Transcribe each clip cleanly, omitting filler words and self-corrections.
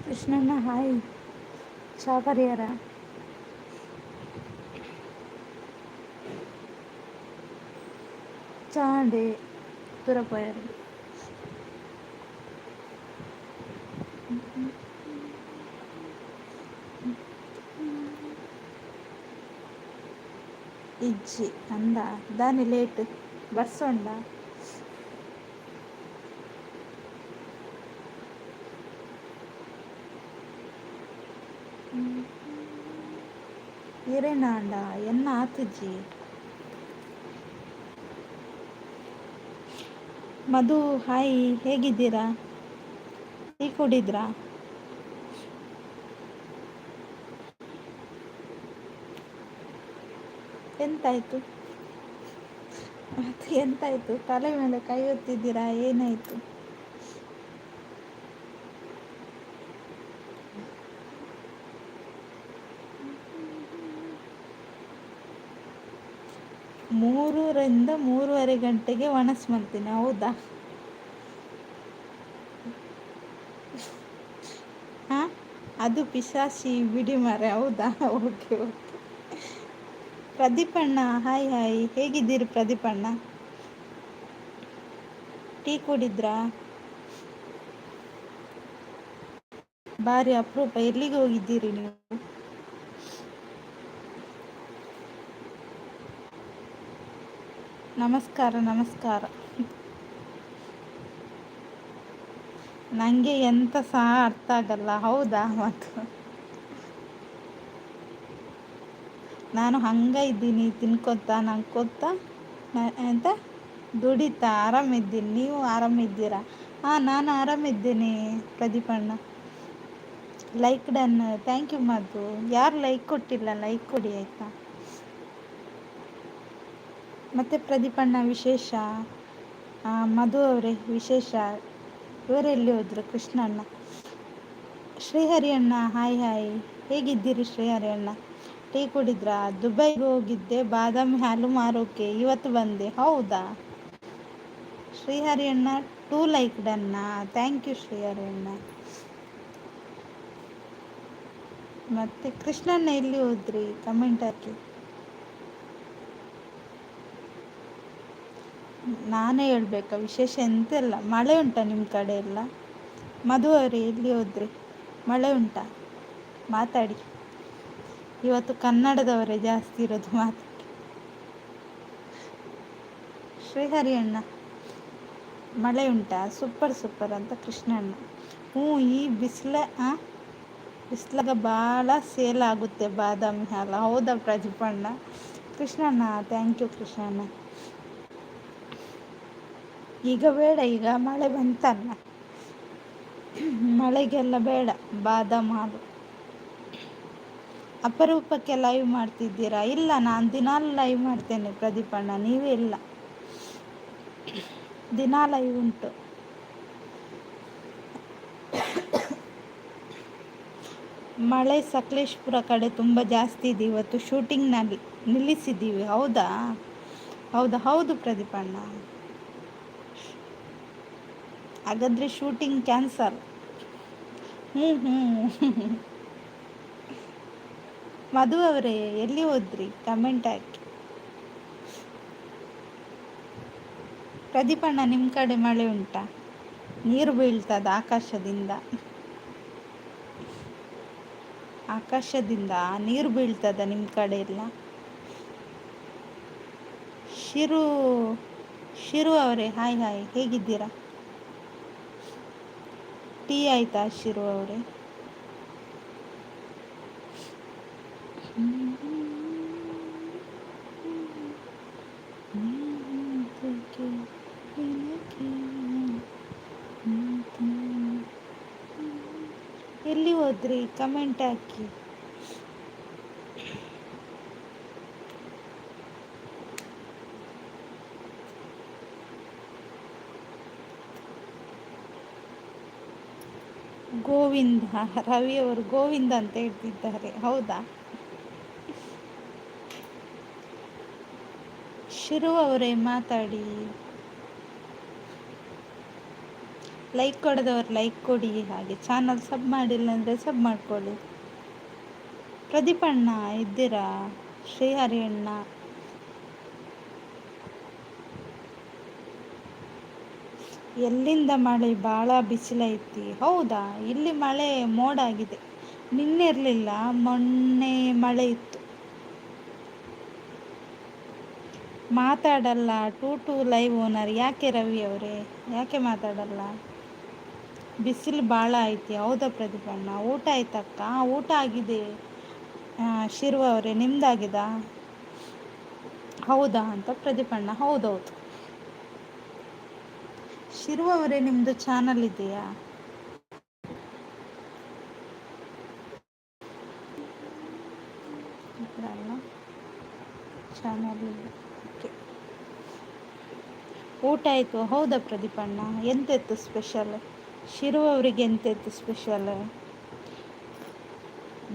Krishnanna hi. ಚಾ ಪರಿಹಾರ ചാണ്ട് തുറപ്പോയാറ് ఇచ్చి అందా దాని లేట్ బస్సు ఉందా ಇರೇನಾ ಅಂಡ ಎನ್ನ ಆತುಜ್ಜಿ ಮಧು ಹಾಯ್, ಹೇಗಿದ್ದೀರಾ? ಟೀ ಕುಡಿದ್ರಾ? ಎಂತಾಯ್ತು? ಮತ್ತೆ ಎಂತಾಯ್ತು? ತಲೆ ಮೇಲೆ ಕೈ ಹೊತ್ತಿದ್ದೀರಾ, ಏನಾಯ್ತು? ಮೂರರಿಂದ 3:30 ಒಣಸ್ ಮಾಡ್ತೀನಿ, ಹೌದಾ? ಹಾ, ಅದು ಪಿಶಾಚಿ ಬಿಡಿ ಮಾರೆ, ಹೌದಾ? Okay okay. ಪ್ರದೀಪಣ್ಣ ಹಾಯ್ ಹಾಯ್, ಹೇಗಿದ್ದೀರಿ ಪ್ರದೀಪಣ್ಣ? ಟೀ ಕುಡಿದ್ರಾ? ಬಾರಿ ಅಪರೂಪ, ಎಲ್ಲಿಗೆ ಹೋಗಿದ್ದೀರಿ ನೀವು? ನಮಸ್ಕಾರ ನಮಸ್ಕಾರ. ನನಗೆ ಎಂತ ಸಹ ಅರ್ಥ ಆಗಲ್ಲ, ಹೌದಾ? ಮತ್ತು ನಾನು ಹಂಗ ಇದ್ದೀನಿ, ತಿನ್ಕೊತಾ ನಂಗೆ ಎಂತ ದುಡಿತಾ ಆರಾಮಿದ್ದೀನಿ. ನೀವು ಆರಾಮಿದ್ದೀರಾ? ಹಾಂ, ನಾನು ಆರಾಮಿದ್ದೀನಿ ಪ್ರದೀಪಣ್ಣ. ಲೈಕ್ ಡನ್, ಥ್ಯಾಂಕ್ ಯು ಮಧು. ಯಾರು ಲೈಕ್ ಕೊಟ್ಟಿಲ್ಲ, ಲೈಕ್ ಕೊಡಿ ಆಯಿತಾ? ಮತ್ತು ಪ್ರದೀಪಣ್ಣ ವಿಶೇಷ? ಮಧು ಅವರೇ ವಿಶೇಷ? ಇವರೆಲ್ಲಿ ಹೋದ್ರು? ಕೃಷ್ಣಣ್ಣ. ಶ್ರೀಹರಿ ಅಣ್ಣ ಹಾಯ್ ಹಾಯ್, ಹೇಗಿದ್ದೀರಿ ಶ್ರೀಹರಿ ಅಣ್ಣ? ಟೀ ಕುಡಿದ್ರಾ? ದುಬೈಗೆ ಹೋಗಿದ್ದೆ ಬಾದಾಮಿ ಹಾಲು ಮಾರೋಕೆ, ಇವತ್ತು ಬಂದೆ, ಹೌದಾ? ಶ್ರೀಹರಿ ಅಣ್ಣ 2 ಲೈಕ್ ಡನ್ನ, ಥ್ಯಾಂಕ್ ಯು ಶ್ರೀಹರಿ ಅಣ್ಣ. ಮತ್ತು ಕೃಷ್ಣಣ್ಣ ಎಲ್ಲಿ ಹೋದ್ರಿ? ಕಮೆಂಟ್ ಹಾಕಿ. ನಾನೇ ಹೇಳ್ಬೇಕಾ? ವಿಶೇಷ ಎಂತೆಲ್ಲ, ಮಳೆ ಉಂಟಾ ನಿಮ್ಮ ಕಡೆ ಎಲ್ಲ? ಮಧು ಅವರೇ ಎಲ್ಲಿ ಹೋದ್ರಿ? ಮಳೆ ಉಂಟಾ? ಮಾತಾಡಿ, ಇವತ್ತು ಕನ್ನಡದವರೇ ಜಾಸ್ತಿ ಇರೋದು, ಮಾತಾಡಿ. ಶ್ರೀಹರಿ ಅಣ್ಣ ಮಳೆ ಉಂಟಾ? ಸೂಪರ್ ಸೂಪರ್ ಅಂತ ಕೃಷ್ಣಣ್ಣ. ಹ್ಞೂ, ಈ ಬಿಸಿಲಾಗ ಭಾಳ ಸೇಲ್ ಆಗುತ್ತೆ ಬಾದಾಮಿ ಹಾಲು, ಹೌದಾ ಪ್ರದೀಪಣ್ಣ? Krishnanna thank you Krishnanna. ಈಗ ಬೇಡ, ಈಗ ಮಳೆ ಬಂತಲ್ಲ, ಮಳೆಗೆಲ್ಲ ಬೇಡ ಬಾದಾಮಿ ಹಾಲು. ಅಪರೂಪಕ್ಕೆ ಲೈವ್ ಮಾಡ್ತಿದ್ದೀರಾ? ಇಲ್ಲ, ನಾನು ದಿನಾಲು ಲೈವ್ ಮಾಡ್ತೇನೆ ಪ್ರದೀಪಣ್ಣ, ನೀವೇ ಇಲ್ಲ. ದಿನಾ ಲೈವ್ ಉಂಟು. ಮಳೆ ಸಕಲೇಶ್ಪುರ ಕಡೆ ತುಂಬ ಜಾಸ್ತಿ ಇದೆ. ಇವತ್ತು ಶೂಟಿಂಗ್ನಲ್ಲಿ ನಿಲ್ಲಿಸಿದ್ದೀವಿ, ಹೌದಾ? ಹೌದಾ? ಹೌದು ಪ್ರದೀಪಣ್ಣ. ಹಾಗಾದರೆ ಶೂಟಿಂಗ್ ಕ್ಯಾನ್ಸಲ್? ಹ್ಞೂ ಹ್ಞೂ. ಮಧು ಅವರೇ ಎಲ್ಲಿ ಹೋದ್ರಿ? ಕಮೆಂಟ್ ಹಾಕಿ. ಪ್ರದೀಪಣ್ಣ ನಿಮ್ಮ ಕಡೆ ಮಳೆ ಉಂಟಾ? ನೀರು ಬೀಳ್ತದ ಆಕಾಶದಿಂದ? ಆಕಾಶದಿಂದ ನೀರು ಬೀಳ್ತದ ನಿಮ್ಮ ಕಡೆ ಎಲ್ಲ? ಶಿರು ಅವರೇ ಹಾಯ್ ಹಾಯ್, ಹೇಗಿದ್ದೀರಾ? ಟೀ ಆಯಿತಾ ಶಿರು ಅವರೇ? ಎಲ್ಲಿ ಹೋದ್ರಿ? ಕಮೆಂಟ್ ಹಾಕಿ. ಗೋವಿಂದ, ರವಿಯವರು ಗೋವಿಂದ ಅಂತ ಹೇಳ್ತಿದ್ದಾರೆ, ಹೌದಾ? ಶಿರು ಅವರೇ ಮಾತಾಡಿ. ಲೈಕ್ ಕೊಡದವ್ರು ಲೈಕ್ ಕೊಡಿ, ಹಾಗೆ ಚಾನಲ್ ಸಬ್ ಮಾಡಿಲ್ಲ ಅಂದರೆ ಸಬ್ ಮಾಡ್ಕೊಳ್ಳಿ. ಪ್ರದೀಪಣ್ಣ ಇದ್ದೀರಾ? ಶ್ರೀಹರಿ ಅಣ್ಣ, ಎಲ್ಲಿಂದ ಮಳೆ? ಭಾಳ ಬಿಸಿಲೈತಿ. ಹೌದಾ, ಇಲ್ಲಿ ಮಳೆ ಮೋಡಾಗಿದೆ. ನಿನ್ನೆ ಇರಲಿಲ್ಲ, ಮೊನ್ನೆ ಮಳೆ ಇತ್ತು. ಮಾತಾಡಲ್ಲ ಟೂ ಟೂ ಲೈವ್ ಓನರ್. ಯಾಕೆ ರವಿ ಅವರೇ, ಯಾಕೆ ಮಾತಾಡಲ್ಲ? ಬಿಸಿಲು ಭಾಳ ಐತಿ. ಹೌದಾ ಪ್ರದೀಪಣ್ಣ? ಊಟ ಆಯ್ತಕ್ಕ? ಊಟ ಆಗಿದೆ. ಶಿರುವ ಅವರೇ, ನಿಮ್ದಾಗಿದಾ? ಹೌದಾ ಅಂತ ಪ್ರದೀಪಣ್ಣ, ಹೌದೌದು. ಶಿರುವ ಅವರೇ, ನಿಮ್ಮದು ಚಾನಲ್ ಇದೆಯಾ? ಚಾನಲ್ ಇಲ್ಲ. ಓಕೆ. ಊಟ ಆಯಿತು. ಹೌದಾ ಪ್ರದೀಪಣ್ಣ? ಎಂತೆತ್ತು ಸ್ಪೆಷಲ್? ಶಿರುವ ಅವರಿಗೆ ಎಂತೆತ್ತು ಸ್ಪೆಷಲ್?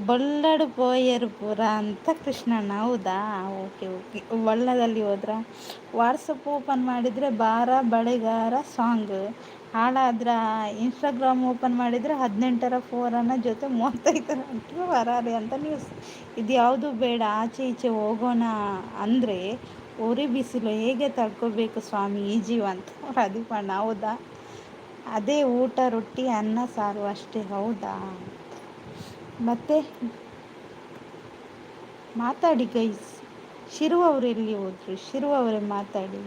ಬಳ್ಳಾಡು ಪೋಯರ್ಪುರ ಅಂತ ಕೃಷ್ಣಣ್ಣ. ಹೌದಾ, ಓಕೆ ಓಕೆ. ಬಳ್ಳದಲ್ಲಿ ಹೋದ್ರ? ವಾಟ್ಸಪ್ ಓಪನ್ ಮಾಡಿದರೆ ಬಾರ ಬಳೆಗಾರ ಸಾಂಗ್ ಹಾಳಾದ್ರ, ಇನ್ಸ್ಟಾಗ್ರಾಮ್ ಓಪನ್ ಮಾಡಿದರೆ 18ರ ಫೋರನ ಜೊತೆ 35 ವರಾರೆ ಅಂತ ನ್ಯೂಸ್. ಇದು ಯಾವುದು ಬೇಡ, ಆಚೆ ಈಚೆ ಹೋಗೋಣ ಅಂದರೆ ಉರಿ ಬಿಸಿಲು ಹೇಗೆ ತಡ್ಕೋಬೇಕು ಸ್ವಾಮಿ ಈ ಜೀವ ಅಂತ ಪ್ರದೀಪಣ್ಣ. ಹೌದಾ, ಅದೇ ಊಟ ರೊಟ್ಟಿ ಅನ್ನ ಸಾರು ಅಷ್ಟೇ. ಹೌದಾ, ಮತ್ತೆ ಮಾತಾಡಿ ಗೈಸ್. ಶಿರುವ ಅವರು ಎಲ್ಲಿ ಹೋದ್ರು? ಶಿರುವ ಅವರೇ ಮಾತಾಡಿ.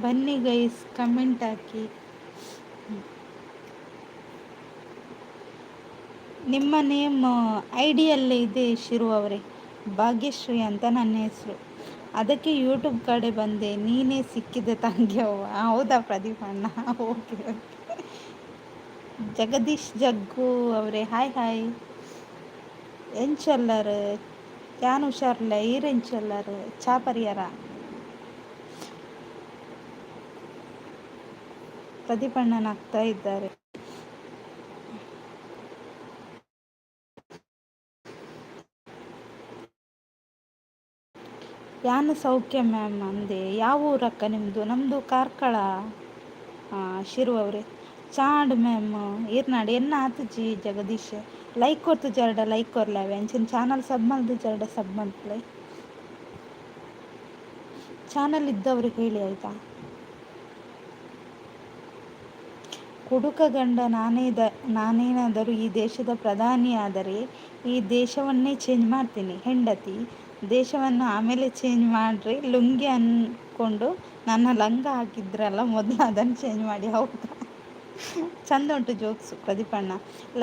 ಬನ್ನಿ ಗೈಸ್, ಕಮೆಂಟ್ ಹಾಕಿ. ನಿಮ್ಮ ನೇಮ್ ಐಡಿಯಲ್ಲೇ ಇದೆ ಶಿರುವ ಅವರೇ, ಭಾಗ್ಯಶ್ರೀ ಅಂತ ನನ್ನ ಹೆಸರು. ಅದಕ್ಕೆ ಯೂಟ್ಯೂಬ್ ಕಡೆ ಬಂದೆ, ನೀನೇ ಸಿಕ್ಕಿದೆ ತಂಗ್ಯವ್ವ. ಹೌದಾ ಪ್ರದೀಪಣ್ಣ? Okay okay. ಜಗದೀಶ್ ಜಗ್ಗು ಅವರೇ ಹಾಯ್ ಹಾಯ್. ಎಂಚಲ್ಲರು ಯಾನ್ ಹುಷಾರಿಲ್ಲ, ಈರೆಂಚಲ್ಲರು ಚಾ ಪರಿಹಾರ. ಪ್ರದೀಪಣ್ಣನ ಆಗ್ತಾ ಇದ್ದಾರೆ. ಯಾನು ಸೌಖ್ಯ ಮ್ಯಾಮ್ ಅಂದೆ. ಯಾವ ಊರಕ್ಕ ನಿಮ್ಮದು? ನಮ್ಮದು ಕಾರ್ಕಳ. ಶಿರುವ ಅವರೇ ಚಾಂಡ್ ಮ್ಯಾಮ್ ಇರ್ನಾಡು ಎನ್ನ ಆತಜಿ ಜಗದೀಶ್. ಲೈಕ್ ಕೊಡ್ತು ಜರಡ, ಲೈಕ್ ಕೊರ್ಲಾವೆ ಅಂಚಿನ ಚಾನಲ್ ಸಬ್ ಮಲ್ದು ಜರಡ ಸಬ್ ಮಲ್ಪಲೆ. ಚಾನಲ್ ಇದ್ದವ್ರಿಗೆ ಹೇಳಿ ಆಯಿತಾ? ಕುಡುಕ ಗಂಡ ನಾನೇನಾದರೂ ಈ ದೇಶದ ಪ್ರಧಾನಿ ಆದರೆ ಈ ದೇಶವನ್ನೇ ಚೇಂಜ್ ಮಾಡ್ತೀನಿ. ಹೆಂಡತಿ ದೇಶವನ್ನು ಆಮೇಲೆ ಚೇಂಜ್ ಮಾಡ್ರಿ. ಲುಂಗಿ ಅಂದ್ಕೊಂಡು ನನ್ನ ಲಂಗ ಹಾಕಿದ್ರಲ್ಲ ಮೊದಲು, ಅದನ್ನು ಚೇಂಜ್ ಮಾಡಿ. ಹೌದಾ, ಚಂದ ಉಂಟು ಜೋಕ್ಸು ಪ್ರದೀಪಣ್ಣ.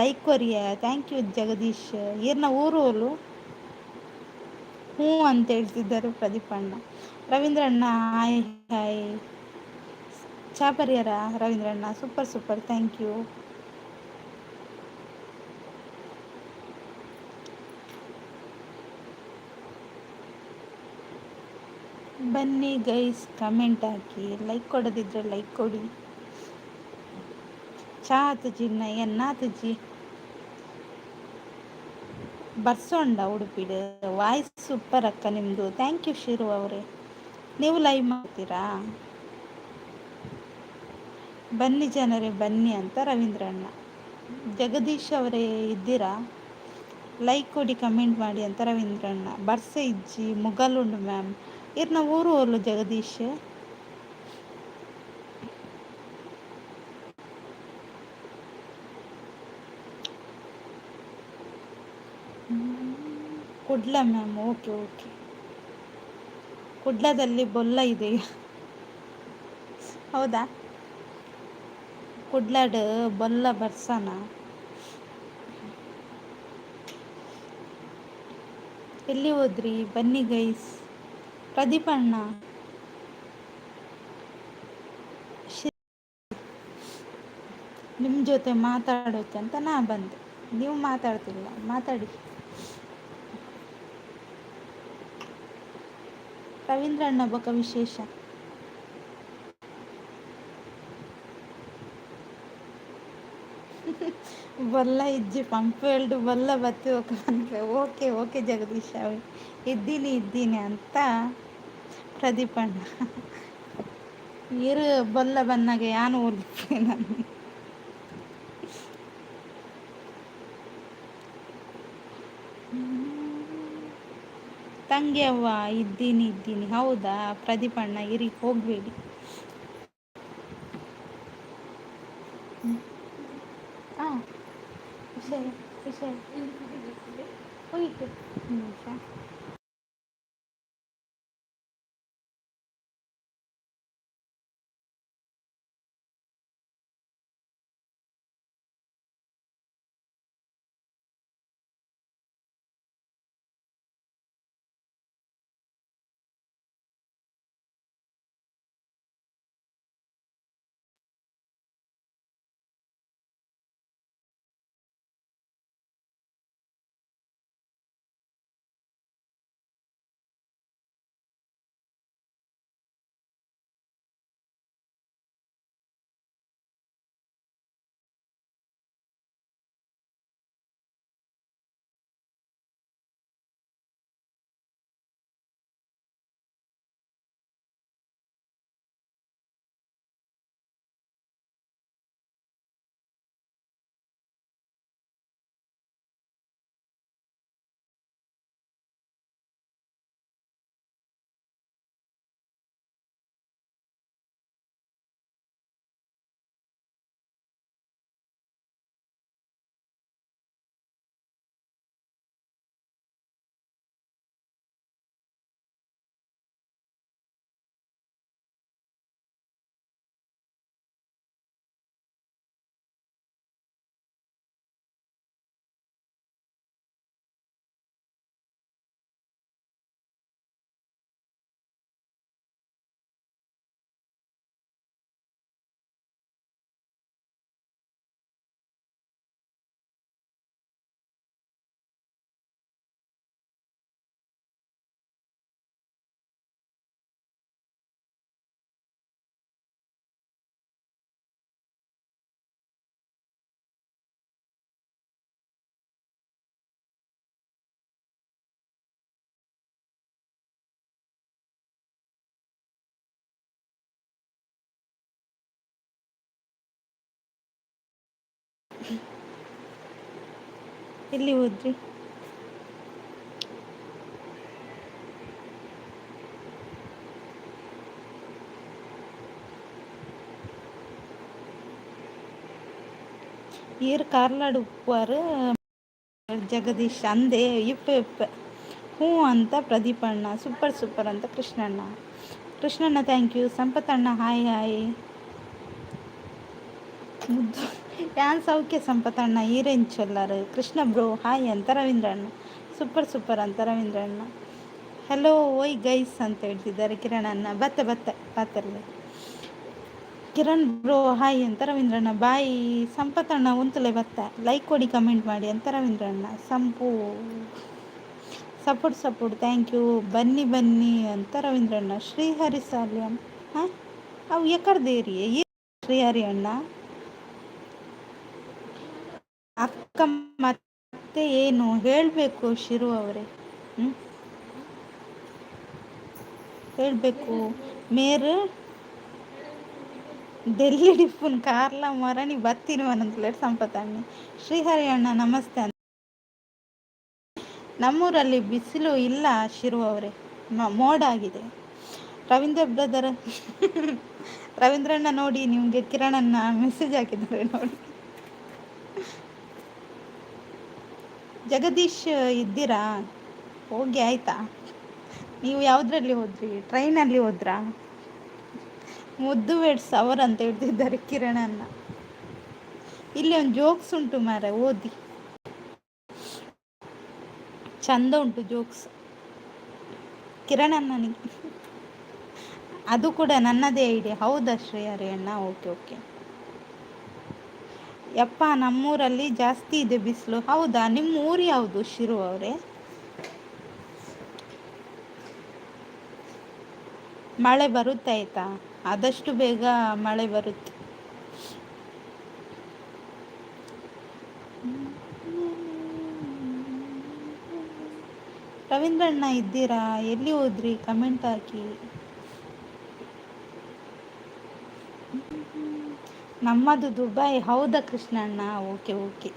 ಲೈಕ್ ಕೊರಿಯ. Thank you Jagadish. ಈರ್ನ ಊರು ಓಲು ಹ್ಞೂ ಅಂತ ಹೇಳ್ತಿದ್ದಾರೆ ಪ್ರದೀಪಣ್ಣ. ರವೀಂದ್ರಣ್ಣ ಹಾಯ್ ಹಾಯ್. ಚಾ ಪರಿಹಾರ ರವೀಂದ್ರಣ್ಣ, ಸೂಪರ್ ಸೂಪರ್, ಥ್ಯಾಂಕ್ ಯು. ಬನ್ನಿ ಗೈಸ್, ಕಮೆಂಟ್ ಹಾಕಿ. ಲೈಕ್ ಕೊಡೋದಿದ್ರೆ ಲೈಕ್ ಕೊಡಿ. ಚಾ ಆತಜಿ ಎನ್ನಾತಜಿ ಬರ್ಸೋಂಡ ಉಡುಪಿಡು. ವಾಯ್ಸ್ ಸೂಪರ್ ಅಕ್ಕ ನಿಮ್ಮದು. ಥ್ಯಾಂಕ್ ಯು ಶಿರು ಅವರೇ. ನೀವು ಲೈವ್ ಮಾಡ್ತೀರಾ? ಬನ್ನಿ ಜನರೇ ಬನ್ನಿ ಅಂತ ರವೀಂದ್ರಣ್ಣ. ಜಗದೀಶ್ ಅವರೇ ಇದ್ದೀರಾ? ಲೈಕ್ ಕೊಡಿ, ಕಮೆಂಟ್ ಮಾಡಿ ಅಂತ ರವೀಂದ್ರಣ್ಣ. ಬರ್ಸೆ ಇಜ್ಜಿ ಮುಗಲುಂಡು ಮ್ಯಾಮ್. ಇರ್ನ ಊರು ಓಲು Jagadish? Kudla ma'am. Okay okay. ಕುಡ್ಲದಲ್ಲಿ ಬೊಲ್ಲ ಇದೆ. ಹೌದಾ, ಕುಡ್ಲಾಡ್ ಬೊಲ್ಲ ಬರ್ಸನ. ಎಲ್ಲಿ ಹೋದ್ರಿ? ಬನ್ನಿ ಗೈಸ್. ಪ್ರದೀಪಣ್ಣ ನಿಮ್ಮ ಜೊತೆ ಮಾತಾಡೋಕೆ ಅಂತ ನಾ ಬಂದೆ. ನೀವು ಮಾತಾಡ್ತಿಲ್ಲ, ಮಾತಾಡಿ. ರವೀಂದ್ರಣ್ಣ ಬೊಕ ವಿಶೇಷ? ಬಲ್ಲ ಇಜ್ಜಿ ಪಂಪ್ ಹೇಳ್ದು ಬಲ್ಲ ಬತ್ತಿ ಹೋಗ್ಬೇಕು. ಓಕೆ ಓಕೆ ಜಗದೀಶ್ ಅವಿ ಇದ್ದೀನಿ ಅಂತ ಪ್ರದೀಪಣ್ಣ ಇರು ಬಲ್ಲ ಬನ್ನಾಗೆ ಯಾನು ಹೋಲಿಕೆ ನಾನು. ತಂಗಿ ಅವ್ವ ಇದ್ದೀನಿ ಹೌದಾ ಪ್ರದೀಪಣ್ಣ ಇರಿ ಹೋಗಬೇಡಿ. ಹಾಂ ವಿಷಯ ವಿಷಯ ಹೋಗಿತ್ತು ನಿಮಿಷ. ಎಲ್ಲಿ ಹೋದ್ರಿ? ಈರು ಕಾರ್ಲಾಡು ಉಪ್ಪುವಾರು ಜಗದೀಶ್ ಅಂದೆ ಇಪ್ಪ ಹ್ಞೂ ಅಂತ ಪ್ರದೀಪಣ್ಣ, ಸೂಪರ್ ಅಂತ ಕೃಷ್ಣಣ್ಣ ಥ್ಯಾಂಕ್ ಯು. ಸಂಪತ್ತಣ್ಣ ಹಾಯ್ ಮುದ್ದು ಯಾನ್ ಸೌಖ್ಯ ಸಂಪತ್ತಣ್ಣ ಈರೇನು ಚೊಲ್ಲಾರು. ಕೃಷ್ಣ ಬ್ರೋ ಹಾಯ್ ಅಂತ ರವೀಂದ್ರಣ್ಣ, ಸೂಪರ್ ಅಂತ ರವೀಂದ್ರಣ್ಣ. ಹಲೋ ಓಯ್ ಗೈಸ್ ಅಂತ ಹೇಳ್ತಿದ್ದಾರೆ ಕಿರಣಣ್ಣ. ಬತ್ತಲ್ಲಿ ಕಿರಣ್ ಬ್ರೋ ಹಾಯ್ ಅಂತ ರವೀಂದ್ರಣ್ಣ. ಬಾಯ್ ಸಂಪತ್ತಣ್ಣ ಉಂತಲೇ ಲೈಕ್ ಕೊಡಿ ಕಮೆಂಟ್ ಮಾಡಿ ಅಂತ ರವೀಂದ್ರಣ್ಣ. Support thank you. ಬನ್ನಿ ಅಂತ ರವೀಂದ್ರಣ್ಣ. ಶ್ರೀಹರಿ ಸಾಲ್ಯಂ ಹಾಂ ಅವು ಎಕರ್ದೇರಿ ಶ್ರೀಹರಿ ಅಣ್ಣ ಅಕ್ಕ ಮತ್ತೆ ಏನು ಹೇಳಬೇಕು ಶಿರು ಅವರೇ? ಹೇಳಬೇಕು ಮೇರು ಡೆಲ್ಲಿ ಡಿಫನ್ ಕಾರ್ಲ ಮರಣಿ ಬತ್ತೀನಿ ಅನ್ನಂತಲೇ ಸಂಪತ್ತಣ್ಣಿ. ಶ್ರೀಹರಿ ಅಣ್ಣ ನಮಸ್ತೆ. ನಮ್ಮೂರಲ್ಲಿ ಬಿಸಿಲು ಇಲ್ಲ ಶಿರು ಅವರೇ, ಮೋಡ ಆಗಿದೆ. ರವೀಂದ್ರಣ್ಣ ನೋಡಿ ನಿಮಗೆ ಕಿರಣಣ್ಣ ಮೆಸೇಜ್ ಹಾಕಿದ್ದಾರೆ ನೋಡಿ. ಜಗದೀಶ್ ಇದ್ದೀರಾ? ಹೋಗಿ ಆಯ್ತಾ? ನೀವು ಯಾವುದ್ರಲ್ಲಿ ಹೋದ್ರಿ? ಟ್ರೈನಲ್ಲಿ ಹೋದ್ರಾ? ಮುದ್ದು ವೇಡ್ಸ್ ಅವರಂತ ಹೇಳ್ತಿದ್ದಾರೆ ಕಿರಣಣ್ಣ. ಇಲ್ಲಿ ಒಂದು ಜೋಕ್ಸ್ ಉಂಟು ಮಾರೆ, ಓದಿ ಚಂದ ಉಂಟು ಜೋಕ್ಸ್ ಕಿರಣಣ್ಣನಿಗೆ. ಅದು ಕೂಡ ನನ್ನದೇ ಐಡಿಯಾ. ಹೌದಾ ಶ್ರೇಯರಿ ಅಣ್ಣ? ಓಕೆ. ಯಪ್ಪ ನಮ್ಮೂರಲ್ಲಿ ಜಾಸ್ತಿ ಇದೆ ಬಿಸಿಲು. ಹೌದಾ? ನಿಮ್ಮ ಊರು ಯಾವುದು ಶಿರು ಅವರೇ? ಮಳೆ ಬರುತ್ತಾಯ್ತಾ? ಆದಷ್ಟು ಬೇಗ ಮಳೆ ಬರುತ್ತೆ. ರವೀಂದ್ರಣ್ಣ ಇದ್ದೀರಾ? ಎಲ್ಲಿ ಹೋದ್ರಿ? ಕಮೆಂಟ್ ಹಾಕಿ. ನಮ್ಮದು ದುಬೈ. ಹೌದಾ ಕೃಷ್ಣಣ್ಣ? Okay okay.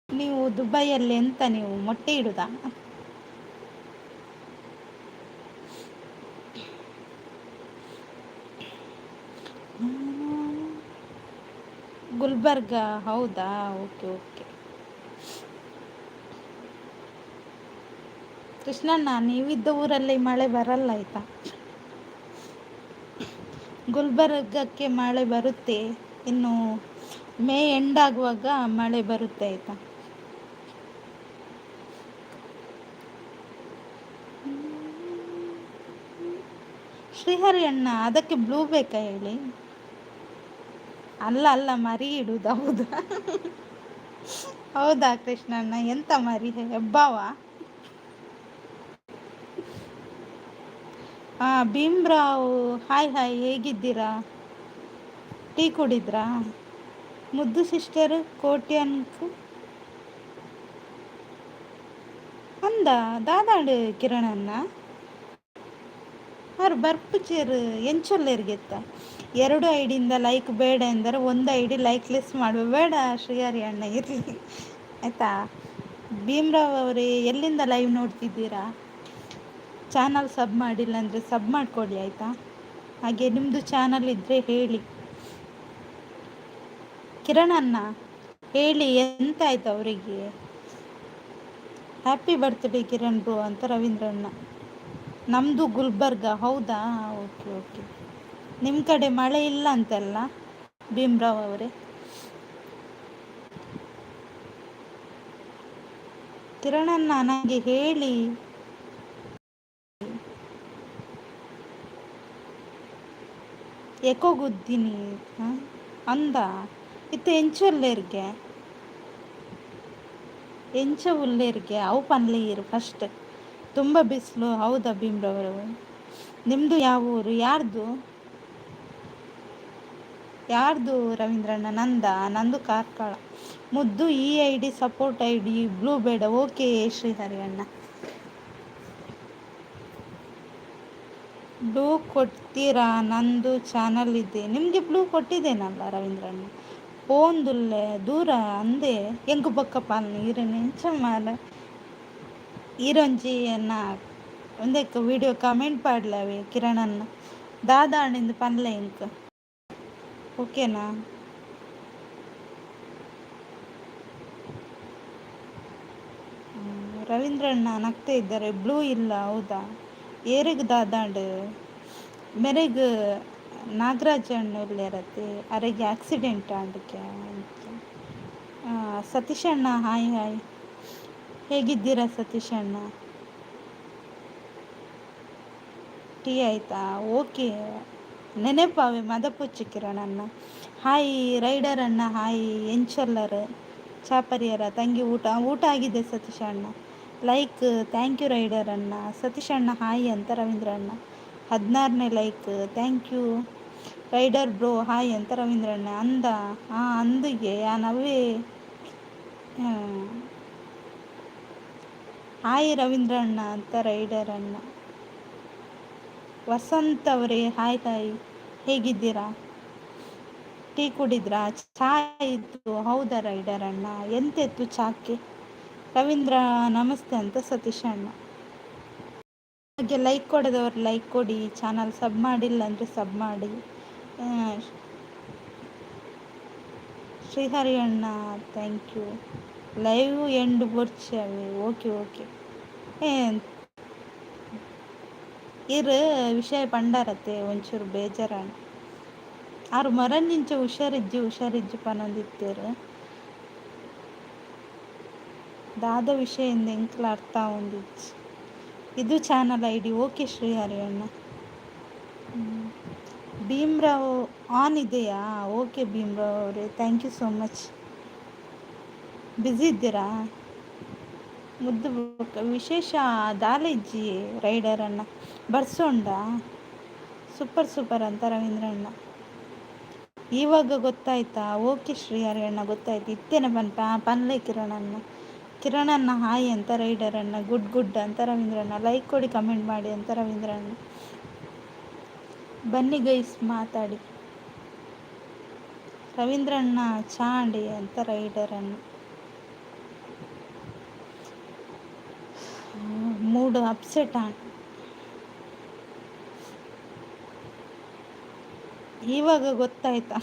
ನೀವು ದುಬೈಯಲ್ಲಿ ಎಂತ ನೀವು ಮೊಟ್ಟೆ ಇಡುದಾ? ಗುಲ್ಬರ್ಗ. ಹೌದಾ? Okay okay. ಕೃಷ್ಣಣ್ಣ, ನೀವಿದ್ದ ಊರಲ್ಲಿ ಮಳೆ ಬರಲ್ಲ ಆಯ್ತಾ? ಗುಲ್ಬರ್ಗಕ್ಕೆ ಮಳೆ ಬರುತ್ತೆ. ಇನ್ನು ಮೇ ಎಂಡ್ ಆಗುವಾಗ ಮಳೆ ಬರುತ್ತೆ ಆಯ್ತಾ? ಶ್ರೀಹರಿ ಅಣ್ಣ, ಅದಕ್ಕೆ ಬ್ಲೂ ಬೇಕಾ ಹೇಳಿ? ಅಲ್ಲ ಅಲ್ಲ, ಮರಿ ಇಡುದು. ಹೌದಾ? ಹೌದಾ ಕೃಷ್ಣಣ್ಣ? ಎಂತ ಮರಿ? ಹೆಬ್ಬಾವ? ಭೀಮ್ರಾವ್, ಹಾಯ್ ಹಾಯ್, ಹೇಗಿದ್ದೀರಾ? ಟೀ ಕುಡಿದ್ರಾ? ಮುದ್ದು ಸಿಸ್ಟರ್ ಕೋಟ್ಯಾನ್ಕು ಅಂದ ದಾದಾಡು ಕಿರಣನ್ನ ಅವ್ರು ಬರ್ಪುಚೇರು ಎಂಚೊಲ್ಲೇರ್ಗೆತ್ತ 2 ಐಡಿಯಿಂದ ಲೈಕ್ ಬೇಡ ಎಂದರೆ 1 ಐಡಿ ಲೈಕ್ಲೆಸ್ ಮಾಡುವ ಬೇಡ. ಶ್ರೀಹರಿ ಅಣ್ಣ ಇರಲಿ ಆಯಿತಾ? ಭೀಮ್ರಾವ್ ಅವರೇ, ಎಲ್ಲಿಂದ ಲೈವ್ ನೋಡ್ತಿದ್ದೀರಾ? ಚಾನಲ್ ಸಬ್ ಮಾಡಿಲ್ಲ ಅಂದರೆ ಸಬ್ ಮಾಡಿಕೊಡಿ ಆಯಿತಾ? ಹಾಗೆ ನಿಮ್ಮದು ಚಾನಲ್ ಇದ್ದರೆ ಹೇಳಿ. ಕಿರಣಣ್ಣ ಹೇಳಿ, ಎಂತ ಆಯ್ತು ಅವರಿಗೆ? ಹ್ಯಾಪಿ ಬರ್ತ್ಡೇ ಕಿರಣ್ ಬ್ರೋ ಅಂತ ರವೀಂದ್ರಣ್ಣ. ನಮ್ಮದು ಗುಲ್ಬರ್ಗ. ಹೌದಾ? Okay okay. ನಿಮ್ಮ ಕಡೆ ಮಳೆ ಇಲ್ಲ ಅಂತೆಲ್ಲ ಭೀಮ್ರಾವ್ ಅವರೇ? ಕಿರಣಣ್ಣ ನನಗೆ ಹೇಳಿ. ಎಕೋಗುದ್ದೀನಿ ಅಂದ ಇತ್ತು ಎಂಚೊಲ್ಲೇರ್ಗೆ ಎಂಚ ಉಲ್ಲೇರ್ಗೆ ಅವು ಪನ್ಲೀರು ಫಸ್ಟ್ ತುಂಬ ಬಿಸಿಲು. ಹೌದಾ ಭೀಮ್ರವರು? ನಿಮ್ಮದು ಯಾವ ಊರು? ಯಾರ್ದು ರವೀಂದ್ರಣ್ಣ? ನಂದು ಕಾರ್ಕಳ. ಮುದ್ದು ಈ ಐಡಿ ಸಪೋರ್ಟ್ ಐಡಿ ಬ್ಲೂ ಬೇಡ. ಓಕೆ ಶ್ರೀಹರಿ ಅಣ್ಣ. ಬ್ಲೂ ಕೊಡ್ತೀರಾ? ನಂದು ಚಾನಲ್ ಇದೆ. ನಿಮಗೆ ಬ್ಲೂ ಕೊಟ್ಟಿದ್ದೇನಲ್ಲ ರವೀಂದ್ರಣ್ಣ? ಪೋಂದುಲ್ಲೆ ದೂರ ಅಂದೆ ಎಂಗು ಬೊಕ್ಕ ಪಾಲ್ನ ಈರನ್ನ ಎಂಚ ಮಾಲ ಈರೊಂಜಿ ಅನ್ನ ಒಂದಕ್ಕೆ ವಿಡಿಯೋ ಕಮೆಂಟ್ ಪಾಡ್ಲವೆ ಕಿರಣನ್ನ ದಾದಾ ಅಣ್ಣಿಂದ ಪನ್ಲೆ ಎಂಕ್ ಓಕೆನಾ? ರವೀಂದ್ರಣ್ಣ ನಗ್ತಾ ಇದ್ದಾರೆ. ಬ್ಲೂ ಇಲ್ಲ. ಹೌದಾ? ಏರಿಗ ದಾದಾಂಡ್ ಮೆರೆಗ್ ನಾಗರಾಜ್ ಅಣ್ಣ ಇರತ್ತೆ ಅರೆಗೆ ಆಕ್ಸಿಡೆಂಟ್ ಆಂಡಕ್ಕೆ ಅಂತ. ಸತೀಶ್ ಅಣ್ಣ ಹಾಯ್ ಹಾಯ್, ಹೇಗಿದ್ದೀರಾ ಸತೀಶ್ ಅಣ್ಣ? ಟೀ ಆಯ್ತಾ? ಓಕೆ. ನೆನೆಪಾವೆ ಮದಪುಚ್ಚಿ ಕಿರಣಣ್ಣ. ಹಾಯ್ ರೈಡರ್ ಅಣ್ಣ. ಹಾಯ್ ಎಂಚೊಲ್ಲರ್ ಚಾಪರಿಯರ ತಂಗಿ. ಊಟ ಆಗಿದೆ ಸತೀಶ್ ಅಣ್ಣ. ಲೈಕ್ ಥ್ಯಾಂಕ್ ಯು ರೈಡರ್ ಅಣ್ಣ. ಸತೀಶ್ ಅಣ್ಣ ಹಾಯ್ ಅಂತ ರವೀಂದ್ರ ಅಣ್ಣ 16ನೇ like. Thank you rider bro. Hi ಅಂತ ರವೀಂದ್ರ ಅಣ್ಣ ಅಂದ. ಅಂದಿಗೆ ನವ್ವೇ ಹಾಯ್ ರವೀಂದ್ರ ಅಣ್ಣ ಅಂತ ರೈಡರ್ ಅಣ್ಣ. ವಸಂತ್ ಅವರೇ ಹಾಯ್ ಹಾಯ್, ಹೇಗಿದ್ದೀರಾ? ಟೀ ಕುಡಿದ್ರಾ? ಚಾ ಇತ್ತು. ಹೌದಾ ರೈಡರ್ ಅಣ್ಣ? ಎಂತೆತ್ತು ಚಾಕ್ಕೆ? ರವೀಂದ್ರ ನಮಸ್ತೆ ಅಂತ ಸತೀಶ್ ಅಣ್ಣ. ಹಾಗೆ ಲೈಕ್ ಕೊಡದವ್ರು ಲೈಕ್ ಕೊಡಿ. ಚಾನಲ್ ಸಬ್ ಮಾಡಿಲ್ಲ ಅಂದರೆ ಸಬ್ ಮಾಡಿ. ಶ್ರೀಹರಿ ಅಣ್ಣ ಥ್ಯಾಂಕ್ ಯು. ಲೈವ್ ಎಂಡ್ ಬರ್ಚವೆ. Okay okay. ಇರು ವಿಷಯ ಪಂಡಾರತ್ತೆ ಒಂಚೂರು ಬೇಜಾರಾಣ. ಆರು ಮರನಿಂಚ ಹುಷಾರಿಜ್ಜಿ ಪನೊಂದಿತ್ತೇರು ದಾದ ವಿಷಯದಿಂದ ಎಂಕ್ಲ ಅರ್ಥ ಹೊಂದಿಚ್ಚು. ಇದು ಚಾನಲ್ ಐಡಿ. ಓಕೆ ಶ್ರೀಹರಿ ಅಣ್ಣ. ಭೀಮ್ರಾವ್ ಆನ್ ಇದೆಯಾ? ಓಕೆ ಭೀಮ್ರಾವ್ ಅವರೇ, thank you so much. Busy ಇದ್ದೀರಾ? ಮುದ್ದು ವಿಶೇಷ ದಾಲೆಜ್ಜಿ ರೈಡರ್ ಅಣ್ಣ ಬರ್ಸೋಂಡ ಸೂಪರ್ ಸೂಪರ್ ಅಂತ ರವೀಂದ್ರಣ್ಣ. ಇವಾಗ ಗೊತ್ತಾಯ್ತಾ? ಓಕೆ ಶ್ರೀಹರಿ ಅಣ್ಣ ಗೊತ್ತಾಯ್ತು. ಇತ್ತೇನೆ ಪನ್ಲೆ ಕಿರಣಣ್ಣ. ಕಿರಣಣ್ಣ ಹಾಯ್ ಅಂತ ರೈಡರಣ್ಣ, ಗುಡ್ ಗುಡ್ ಅಂತ ರವೀಂದ್ರಣ್ಣ, ಲೈಕ್ ಕೊಡಿ ಕಮೆಂಟ್ ಮಾಡಿ ಅಂತ ರವೀಂದ್ರಣ್ಣ. ಬನ್ನಿ ಗೈಸ್ ಮಾತಾಡಿ. ರವೀಂದ್ರಣ್ಣ ಚಾಂಡಿ ಅಂತ ರೈಡರಣ್ಣ. Mood upset on. ಇವಾಗ ಗೊತ್ತಾಯ್ತಾ?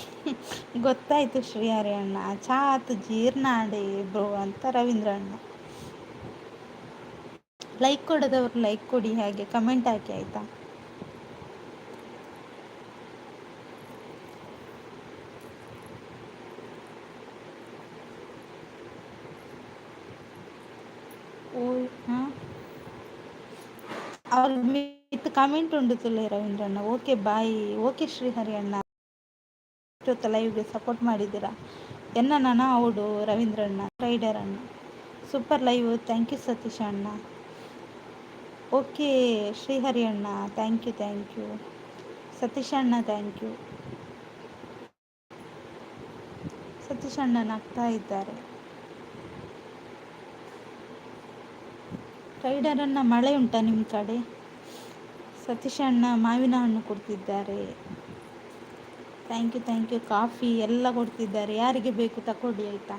ಗೊತ್ತಾಯ್ತು ಶ್ರೀಹರಿ ಅಣ್ಣ, ಚಾತ್ ಜೀರ್ನಾಡಿ ಬ್ರೋ ಅಂತ ರವೀಂದ್ರಣ್ಣ. ಲೈಕ್ ಕೊಡೋದವ್ರು ಲೈಕ್ ಕೊಡಿ, ಹಾಗೆ ಕಮೆಂಟ್ ಹಾಕಿ ಆಯ್ತಾ. ಓಯ್ ಹಾಂ, ಅವ್ರ ಮಿತ್ ಕಮೆಂಟ್ ಉಂಡುತ್ತಲೇ ರವೀಂದ್ರಣ್ಣ. Okay bye. ಓಕೆ ಶ್ರೀಹರಿ ಅಣ್ಣ, ಇಷ್ಟೊತ್ತು ಲೈವ್ಗೆ ಸಪೋರ್ಟ್ ಮಾಡಿದ್ದೀರಾ. ಎನ್ನ ಅವಡು ರವೀಂದ್ರಣ್ಣ ರೈಡರ್ ಅಣ್ಣ, super live, thank you Satish ಅಣ್ಣ. ಓಕೆ ಶ್ರೀಹರಿ ಅಣ್ಣ, ಥ್ಯಾಂಕ್ ಯು ಸತೀಶ್ ಅಣ್ಣ, ಥ್ಯಾಂಕ್ ಯು. ಸತೀಶ್ ಅಣ್ಣ ನಗ್ತಾ ಇದ್ದಾರೆ. ರೈಡರನ್ನ ಮಳೆ ಉಂಟಾ ನಿಮ್ಮ ಕಡೆ? ಸತೀಶ್ ಅಣ್ಣ ಮಾವಿನ ಹಣ್ಣು ಕೊಡ್ತಿದ್ದಾರೆ. Thank you. ಕಾಫಿ ಎಲ್ಲ ಕೊಡ್ತಿದ್ದಾರೆ, ಯಾರಿಗೆ ಬೇಕು ತಗೊಳ್ಳಿ ಆಯಿತಾ.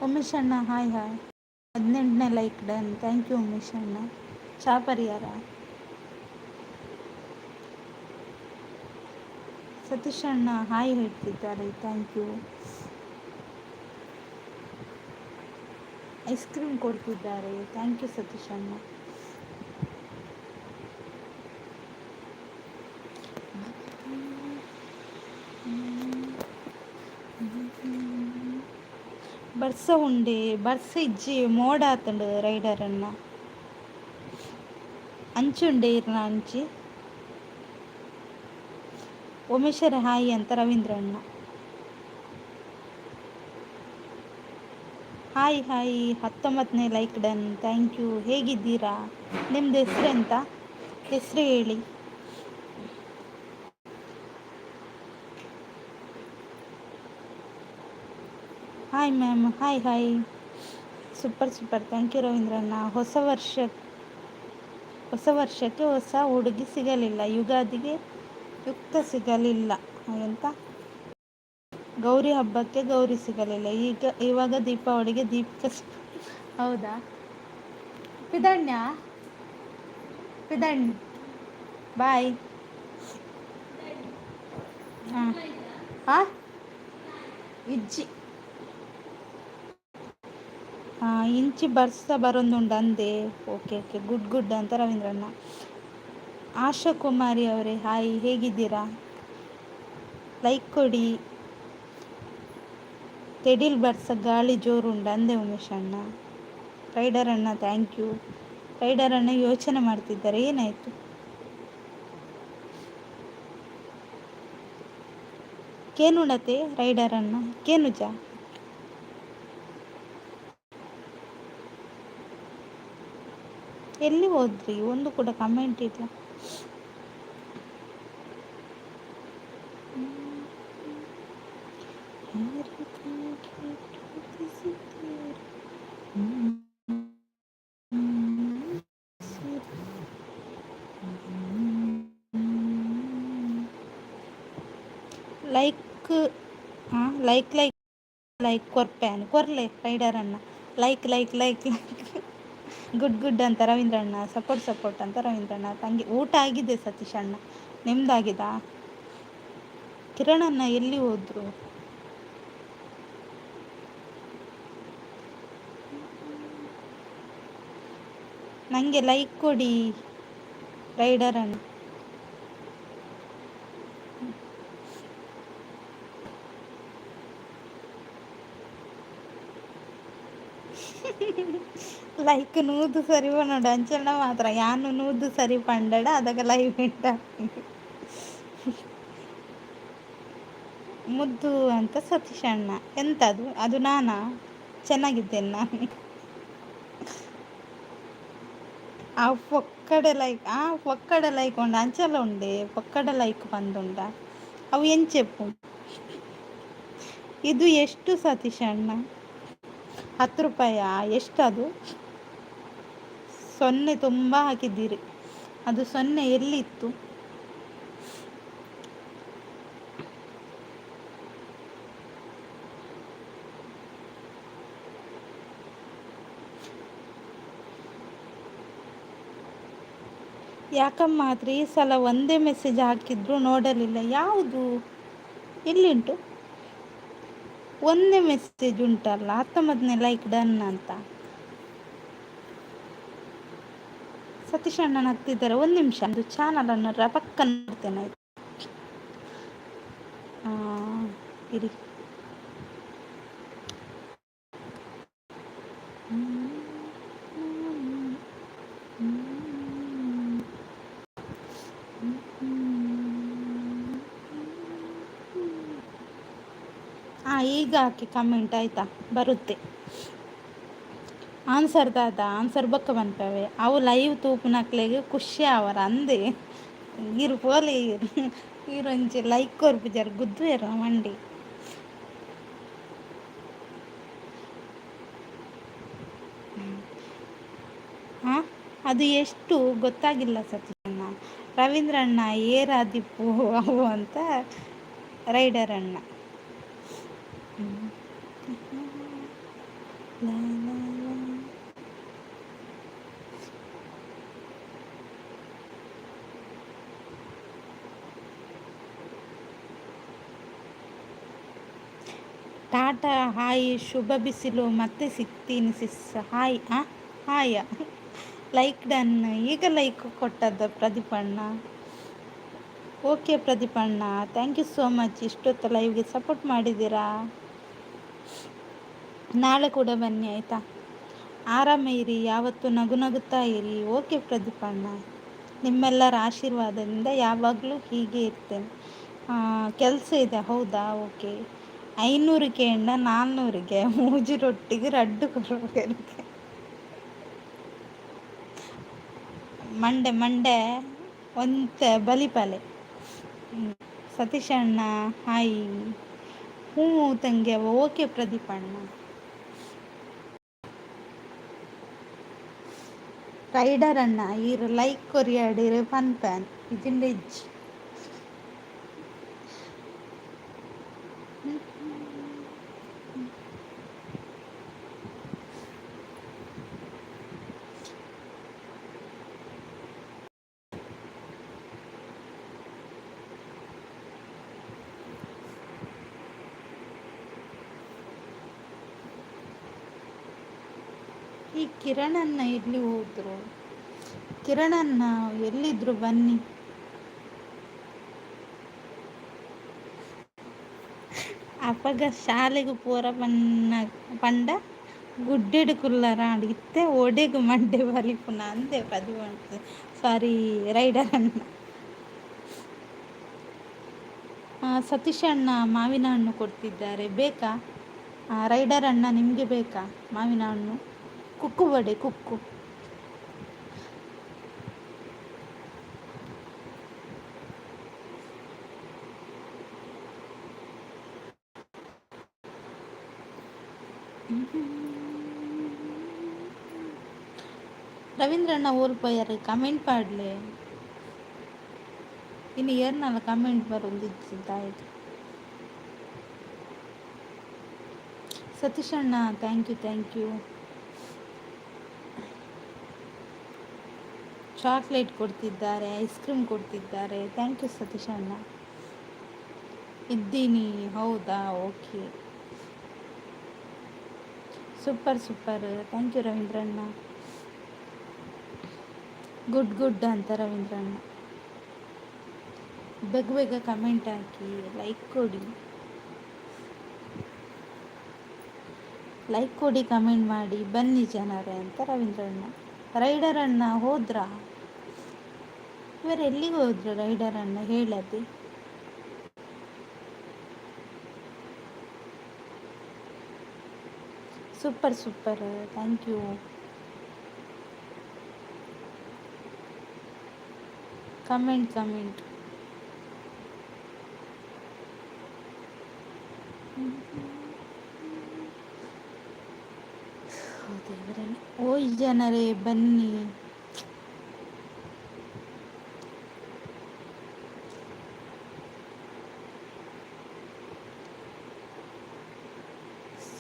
ಉಮೇಶ್ ಅಣ್ಣ ಹಾಯ್ 18ನೇ like done, thank you Umesh ಅಣ್ಣ. ಚಾ ಪರಿಹಾರ. ಸತೀಶ್ ಅಣ್ಣ ಹಾಯ್ ಹೇಳ್ತಿದ್ದಾರೆ, ಥ್ಯಾಂಕ್ ಯು. ಐಸ್ ಕ್ರೀಮ್ ಕೊಡ್ತಿದ್ದಾರೆ, ಥ್ಯಾಂಕ್ ಯು ಸತೀಶ್ ಅಣ್ಣ. ಬರ್ಸ ಉಂಡೆ ಬರ್ಸ ಇಜ್ಜಿ ಮೋಡ ಆತಂಡು ರೈಡರ್ ಅಣ್ಣ. ಅಂಚುಂಡೆ ಇರ್ನ ಅಂಚಿ. ಉಮೇಶರ ಹಾಯ್ ಅಂತ ರವೀಂದ್ರಣ್ಣ. ಹಾಯ್ 19ನೇ ಲೈಕ್ ಡನ್, ಥ್ಯಾಂಕ್ ಯು. ಹೇಗಿದ್ದೀರಾ? ನಿಮ್ದು ಹೆಸರೆಂತ? ಹೆಸರು ಹೇಳಿ. Hi ma'am, hi super thank you ರವೀಂದ್ರಣ್ಣ. ಹೊಸ ವರ್ಷಕ್ಕೆ ಹೊಸ ಹುಡುಗಿ ಸಿಗಲಿಲ್ಲ, ಯುಗಾದಿಗೆ ಯುಕ್ತ ಸಿಗಲಿಲ್ಲ, ಎಂತ ಗೌರಿ ಹಬ್ಬಕ್ಕೆ ಗೌರಿ ಸಿಗಲಿಲ್ಲ, ಇವಾಗ ದೀಪಾವಳಿಗೆ ದೀಪಿಕ ಹೌದಾ? ಪಿದಣ್ಣ ಬಾಯ್. ಹಾಂ ಇಜ್ಜಿ ಇಂಚಿ ಬರ್ಸ ಬರೊಂದುಂಡು ಅಂದೆ. ಓಕೆ ಗುಡ್ ಅಂತ ರವೀಂದ್ರಣ್ಣ. ಆಶಾ ಕುಮಾರಿ ಅವರೇ ಹಾಯ್, ಹೇಗಿದ್ದೀರಾ? ಲೈಕ್ ಕೊಡಿ. ತೆಡಿಲ್ ಬರ್ಸ ಗಾಳಿ ಜೋರುಂಡು ಅಂದೆ ಉಮೇಶ್ ಅಣ್ಣ. ರೈಡರ್ ಅಣ್ಣ ಥ್ಯಾಂಕ್ ಯು. ರೈಡರ್ ಅಣ್ಣ ಯೋಚನೆ ಮಾಡ್ತಿದ್ದಾರೆ, ಏನಾಯಿತು? ಕೇನುಡತೆ ರೈಡರ್ ಅಣ್ಣ, ಕೇನುಜ ಎಲ್ಲಿ ಹೋದ್ರಿ? ಒಂದು ಕೂಡ ಕಮೆಂಟ್ ಇಲ್ಲ. ಲೈಕ್ ಕೊರ್ಲೆ ರೈಡರ್ ಅಣ್ಣ. ಲೈಕ್ ಗುಡ್ ಅಂತ ರವೀಂದ್ರಣ್ಣ. ಸಪೋರ್ಟ್ ಅಂತ ರವೀಂದ್ರಣ್ಣ. ತಂಗಿ ಊಟ ಆಗಿದೆ ಸತೀಶ್ ಅಣ್ಣ, ನಿಮ್ದಾಗಿದಾ? ಕಿರಣಣ್ಣ ಎಲ್ಲಿ ಹೋದ್ರು? ನನಗೆ ಲೈಕ್ ಕೊಡಿ ರೈಡರ್ ಅಣ್ಣ. ಲೈಕ್ ನೂದು ಸರಿ ಪನ್ನೋಡು ಅಂಚೆಲ್ಲ ಮಾತ್ರ ಯಾನು ನೂದು ಸರಿ ಪಂಡಡ ಅದಕ್ಕೆ ಲೈವ್ ಇಟ್ಟ ಮುದ್ದು ಅಂತ ಸತೀಶ್ ಅಣ್ಣ. ಎಂತದು ಅದು ನಾನಾ? ಚೆನ್ನಾಗಿದ್ದೇನೆ ನಾನು. ఆ ఒక్కడ లైక్ ఉండ అంచెలు ఉండే ఒక్కడ లైಕ್ ಬಂದುಂಡ ಅವು ಏನು చెప్పು. ಇದು ಎಷ್ಟು ಸತೀಶ್ ಅಣ್ಣ? 10 ರೂಪಾಯಿ ಎಷ್ಟು ಅದು? 0 ತುಂಬ ಹಾಕಿದ್ದೀರಿ. ಅದು 0 ಎಲ್ಲಿತ್ತು? ಯಾಕಮ್ಮ ಮಾತ್ರ ಈ ಸಲ ಒಂದೇ ಮೆಸೇಜ್ ಹಾಕಿದ್ರು ನೋಡಲಿಲ್ಲ. ಯಾವುದು ಎಲ್ಲಿಂಟು? ಒಂದೇ ಮೆಸೇಜ್ ಉಂಟಲ್ಲ 19ನೇ ಲೈಕ್ ಡನ್ ಅಂತ. ಸತೀಶ್ ಅಣ್ಣನ ಹತ್ತಿದ್ದಾರೆ. ಒಂದು ನಿಮಿಷ, ಅದು ಚಾನಲ್ ಅನ್ನು ಪಕ್ಕ ನೋಡ್ತೇನೆ ಆಯ್ತು. ಇರಿ. ಈಗ ಹಾಕಿ ಕಮೆಂಟ್ ಆಯ್ತಾ, ಬರುತ್ತೆ. ಆನ್ಸರ್ ದಾದ ಆನ್ಸರ್ ಬೊಕ್ಕ ಬನ್ಪವೆ ಅವು ಲೈವ್ ತೂಪುನಕ್ಲೆಗ್ ಖುಷಿ ಅವರ ಅಂದೆ ಇರು ಪೋಲೆ ಇರೊಂಚಿ ಲೈಕ್ ಕೊರ್ಪು ಜರ ಗುದ್ದು ಇರ ಮಂಡಿ. ಹಾಂ, ಅದು ಎಷ್ಟು ಗೊತ್ತಾಗಿಲ್ಲ ಸತ್ಯಣ್ಣ. ರವೀಂದ್ರ ಅಣ್ಣ ಏರಾದಿಪ್ಪು ಅವು ಅಂತ ರೈಡರ್ ಅಣ್ಣ. ಟಾಟಾ ಹಾಯ್, ಶುಭ ಬಿಸಿಲು, ಮತ್ತೆ ಸಿಗ್ತೀನಿ sis. Hi. Hi like done. ಈಗ ಲೈಕ್ ಕೊಟ್ಟದ್ದ ಪ್ರದೀಪಣ್ಣ. ಓಕೆ ಪ್ರದೀಪಣ್ಣ, ಥ್ಯಾಂಕ್ ಯು ಸೋ ಮಚ್. ಇಷ್ಟೊತ್ತು ಲೈವ್ಗೆ ಸಪೋರ್ಟ್ ಮಾಡಿದ್ದೀರಾ. ನಾಳೆ ಕೂಡ ಬನ್ನಿ ಆಯಿತಾ. ಆರಾಮ ಇರಿ, ಯಾವತ್ತೂ ನಗು ನಗುತ್ತಾ ಇರಿ. ಓಕೆ ಪ್ರದೀಪಣ್ಣ, ನಿಮ್ಮೆಲ್ಲರ ಆಶೀರ್ವಾದದಿಂದ ಯಾವಾಗಲೂ ಹೀಗೆ ಇರ್ತೇನೆ. ಕೆಲಸ ಇದೆ. ಹೌದಾ, ಓಕೆ. 500ಕ್ಕೆ ಎಂಡ 400ಗೆ ಮೂಜಿ ರೊಟ್ಟಿಗೆ ರಡ್ಡು ಕೊರಗೆ ಮಂಡೆ ಒಂತ ಬಲಿಪಾಲೆ. ಸತೀಶ್ ಅಣ್ಣ ಹಾಯ್. ಹ್ಞೂ ತಂಗಿ ಅವ. ಓಕೆ ಪ್ರದೀಪಣ್ಣ. ರೈಡರ್ ಅಣ್ಣ ಈರು ಲೈಕ್ ಕೊರಿಯಾಡಿರು ಫನ್ ಪ್ಯಾನ್ ಇಜಿಂಡ ಇಜ್ಜಿ. ಈ ಕಿರಣನ್ನ ಎಲ್ಲಿ ಹೋದ್ರು? ಕಿರಣನ್ನ ಎಲ್ಲಿದ್ರು ಬನ್ನಿ. ಅಪ್ಪಗ ಶಾಲೆಗೆ ಪೂರ ಪಂಡ ಗುಡ್ಡೆಡು ಕುಲ್ಲರ ಇತ್ತೆ ಒಡೆಗು ಮಂಡೆ ಬಲಿಪುನ ಅಂದೆ ಪದಿ ಸಾರಿ ರೈಡರ್ ಅಣ್ಣ. ಸತೀಶ್ ಅಣ್ಣ ಮಾವಿನ ಹಣ್ಣು ಕೊಡ್ತಿದ್ದಾರೆ, ಬೇಕಾ? ರೈಡರ್ ಅಣ್ಣ ನಿಮಗೆ ಬೇಕಾ ಮಾವಿನ ಹಣ್ಣು? ಕುಕ್ಕು ಬಡೆ ಕುಕ್ಕು. ರವೀಂದ್ರಣ್ಣ ಓಲ್ಪೋಯಾರೆ ಕಮೆಂಟ್ ಪಾಡ್ಲೆ ಇನ್ನು ಏರ್ನಲ್ಲ ಕಮೆಂಟ್ ಬರೋದಿದ್ದಾಯ್ತು. ಸತೀಶ್ ಅಣ್ಣ ಥ್ಯಾಂಕ್ ಯು. ಚಾಕ್ಲೇಟ್ ಕೊಡ್ತಿದ್ದಾರೆ, ಐಸ್ ಕ್ರೀಮ್ ಕೊಡ್ತಿದ್ದಾರೆ. ಥ್ಯಾಂಕ್ ಯು ಸತೀಶ್ ಅಣ್ಣ. ಇದ್ದೀನಿ. ಹೌದಾ, ಓಕೆ. ಸೂಪರ್ ಥ್ಯಾಂಕ್ ಯು ರವೀಂದ್ರಣ್ಣ. ಗುಡ್ ಅಂತ ರವೀಂದ್ರಣ್ಣ. ಬೇಗ ಕಮೆಂಟ್ ಹಾಕಿ, ಲೈಕ್ ಕೊಡಿ, ಕಮೆಂಟ್ ಮಾಡಿ ಬನ್ನಿ ಜನರೇ ಅಂತ ರವೀಂದ್ರಣ್ಣ. ರೈಡರ್ ಅಣ್ಣ ಹೋದ್ರಾ? ಇವರು ಎಲ್ಲಿಗೆ ಹೋದ್ರು ರೈಡರ್ ಅಣ್ಣ ಹೇಳದೆ? Super thank you. ಕಮೆಂಟ್ ಓಯ್ ಜನರೇ ಬನ್ನಿ.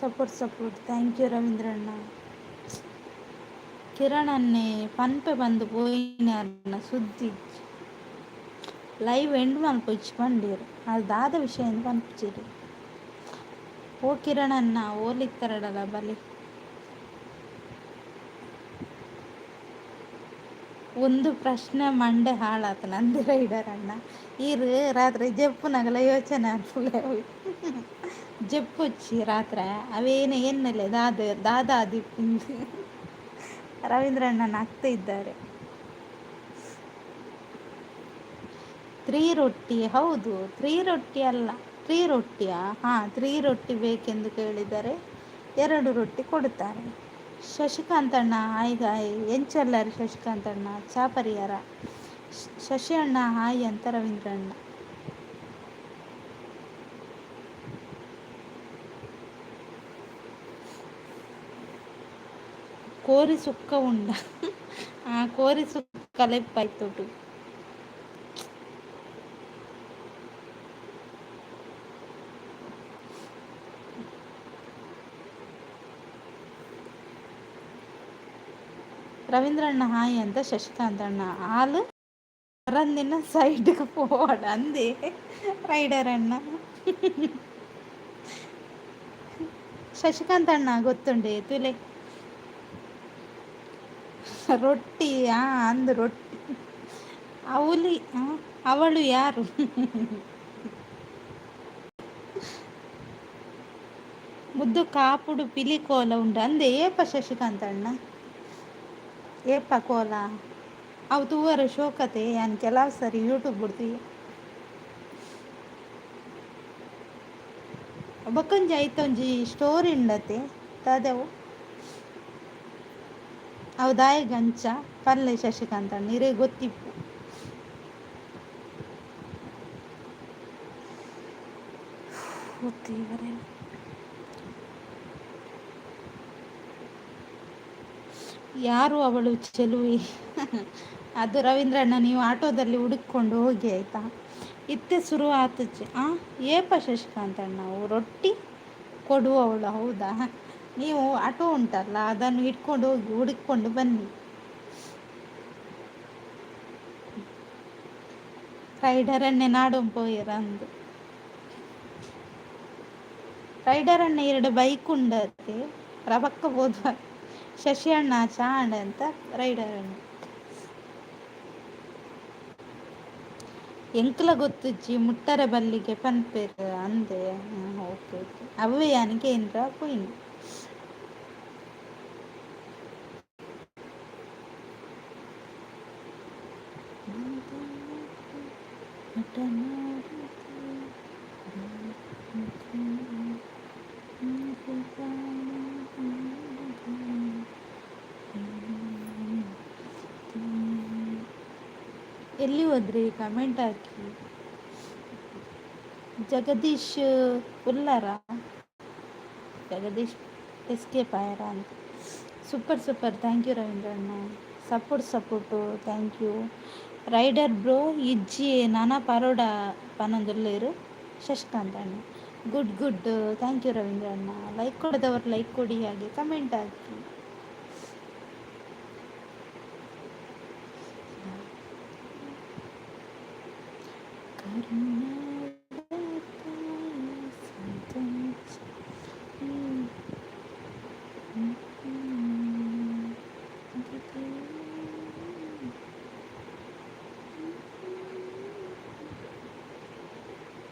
ಸಪೋರ್ಟ್ ಥ್ಯಾಂಕ್ ಯು ರವೀಂದ್ರಣ್ಣ. ಕಿರಣ್ ಅನ್ನೆ ಪನ್ಪೆ ಬಂದು ಪೋಯಿನ ಸುದ್ದಿ ಲೈವ್ ಎಂಡ್ ಮಲ್ಪೊಚ್ಚಿ ಪಂಡೀರು ಅದು ದಾದ ವಿಷಯ ಪನ್ಪುಚಿರಿ. ಓ ಕಿರಣ್ ಅನ್ನ ಓಲಿತ್ತರಡಲ ಬಲಿ ಒಂದು ಪ್ರಶ್ನೆ ಮಂಡೆ ಹಾಳಾತ ನಂದಿ ರೈಡರ್ ಅಣ್ಣ ಈರು ರಾತ್ರಿ ಜಪ್ಪು ನಗಲ ಯೋಚನೆ ಅನ್ಪುಲೆ ಜಪ್ಪೊಚ್ಚಿ ರಾತ್ರಿ ಅವೇನು ಎನ್ನಲೆ ದಾದಾದಿ ರವೀಂದ್ರಣ್ಣನ ಆಗ್ತಾ ಇದ್ದಾರೆ. 3 ರೊಟ್ಟಿ ಹೌದು 3 ರೊಟ್ಟಿ ಅಲ್ಲ 3 ರೊಟ್ಟಿಯಾ ಹಾಂ 3 ರೊಟ್ಟಿ ಬೇಕೆಂದು ಕೇಳಿದರೆ 2 ರೊಟ್ಟಿ ಕೊಡುತ್ತಾರೆ. ಶಶಿಕಾಂತ್ ಅಣ್ಣ ಹಾಯ್ ಎಂಚಲ್ಲರಿ ಶಶಿಕಾಂತ್ ಅಣ್ಣ ಚಾ ಪರಿಹಾರ ಶಶಿ ಅಣ್ಣ ಹಾಯ್ ಅಂತ ರವೀಂದ್ರಣ್ಣ. ಕೋರಿ ಸುಕ್ಕ ಉಂಡ ಕೋರಿ ಸುಕ್ಕ ಲೆಪ್ಪಾಯ್ತೋಟು. ರವೀಂದ್ರಣ್ಣ ಹಾಯ್ ಅಂತ ಶಶಿಕಾಂತ್ ಅಣ್ಣ ಹಾಲು ಅರಂದಿನ ಸೈಡ್ಗೆ ಪೋವಾಡ ಅಂದೆ ರೈಡರ್ ಅಣ್ಣ. ಶಶಿಕಾಂತ್ ಅಣ್ಣ ಗೊತ್ತುಂಡೆ ತುಲೆ ರೊಟ್ಟಿ ಅಂದು ರೊಟ್ಟಿ ಅವಳಿ ಅವಳು ಯಾರು ಮುದ್ದು ಕಾಪುಡು ಪಿಲಿ ಕೋಲ ಉಂಡು ಅಂದೆ ಏಪ ಶಶಿಕಾಂತ್ ಅಣ್ಣ ಏಪ ಕೋಲ ಅವು ತೂವರೆ ಶೋಕತೆ ಯಾನ್ ಕೆಲವು ಸರಿ ಯೂಟ್ಯೂಬ್ ಬಿಡ್ತೀವಿ ಬೊಕ್ಕೊಂಜಿ ಐತೊಂಜಿ ಸ್ಟೋರಿ ಉಂಡತೆ ತದವು ಅವು ದಾಯ ಗಂಚ ಪಲ್ಲೆ ಶಶಿಕಾಂತ್ ಅಣ್ಣ ಇರೇ ಗೊತ್ತಿಪ್ಪು. ಯಾರು ಅವಳು ಚೆಲುವೆ ಅದು ರವೀಂದ್ರಣ್ಣ ನೀವು ಆಟೋದಲ್ಲಿ ಹುಡುಕೊಂಡು ಹೋಗಿ ಆಯ್ತಾ ಇತ್ತೆ ಶುರು ಆತಚ್ಚೆ ಏಪ ಶಶಿಕಾಂತ್ ಅಣ್ಣ ನಾವು ರೊಟ್ಟಿ ಕೊಡುವವಳು ಹೌದಾ ನೀವು ಆಟೋ ಉಂಟಲ್ಲ ಅದನ್ನು ಇಟ್ಕೊಂಡು ಹೋಗಿ ಹುಡುಕೊಂಡು ಬನ್ನಿ. ರೈಡರ್ ಅಣ್ಣೆ ನಾಡೊಂಪೋಯರ ಅಂದು ರೈಡರ್ ಅಣ್ಣ 2 ಬೈಕ್ ಉಂಡತ್ತೆ ರಬಕ್ಕ ಹೋದ ಶಶಿ ಅಣ್ಣ ಚಾಂಡ್ ಅಂತ ರೈಡರ್ ಅಣ್ಣ ಎಂಕ್ಲ ಗೊತ್ತಿಜ್ಜಿ ಮುಟ್ಟರೆ ಬಲ್ಲಿಗೆ ಪನ್ಪೇರು ಅಂದೆ ಓಕೆ ಅವೇ ಯಾನಿಗೆ ಏನ್ರ ಪೋಯಿನ್ ಎಲ್ಲಿ ಹೋದ್ರಿ ಕಮೆಂಟ್ ಹಾಕಿ. ಜಗದೀಶ್ ಉಲ್ಲಾರ ಜಗದೀಶ್ ಎಸ್ಕೇಪ್ ಆಯ್ಯಾರ ಅಂತ ಸೂಪರ್ ಥ್ಯಾಂಕ್ ಯು ರವೀಂದ್ರಣ್ಣ support thank you rider bro ಇಜ್ಜಿ ನಾನಾ ಪರೋಡ ಪನೊಂದುಲ್ಲೇರು ಶಶಿಕಾಂತ್ ಅಣ್ಣ ಗುಡ್ ಥ್ಯಾಂಕ್ ಯು ರವೀಂದ್ರಣ್ಣ. ಲೈಕ್ ಕೊಡದವರು ಲೈಕ್ ಕೊಡಿ ಹಾಗೆ ಕಮೆಂಟ್ ಹಾಕಿ.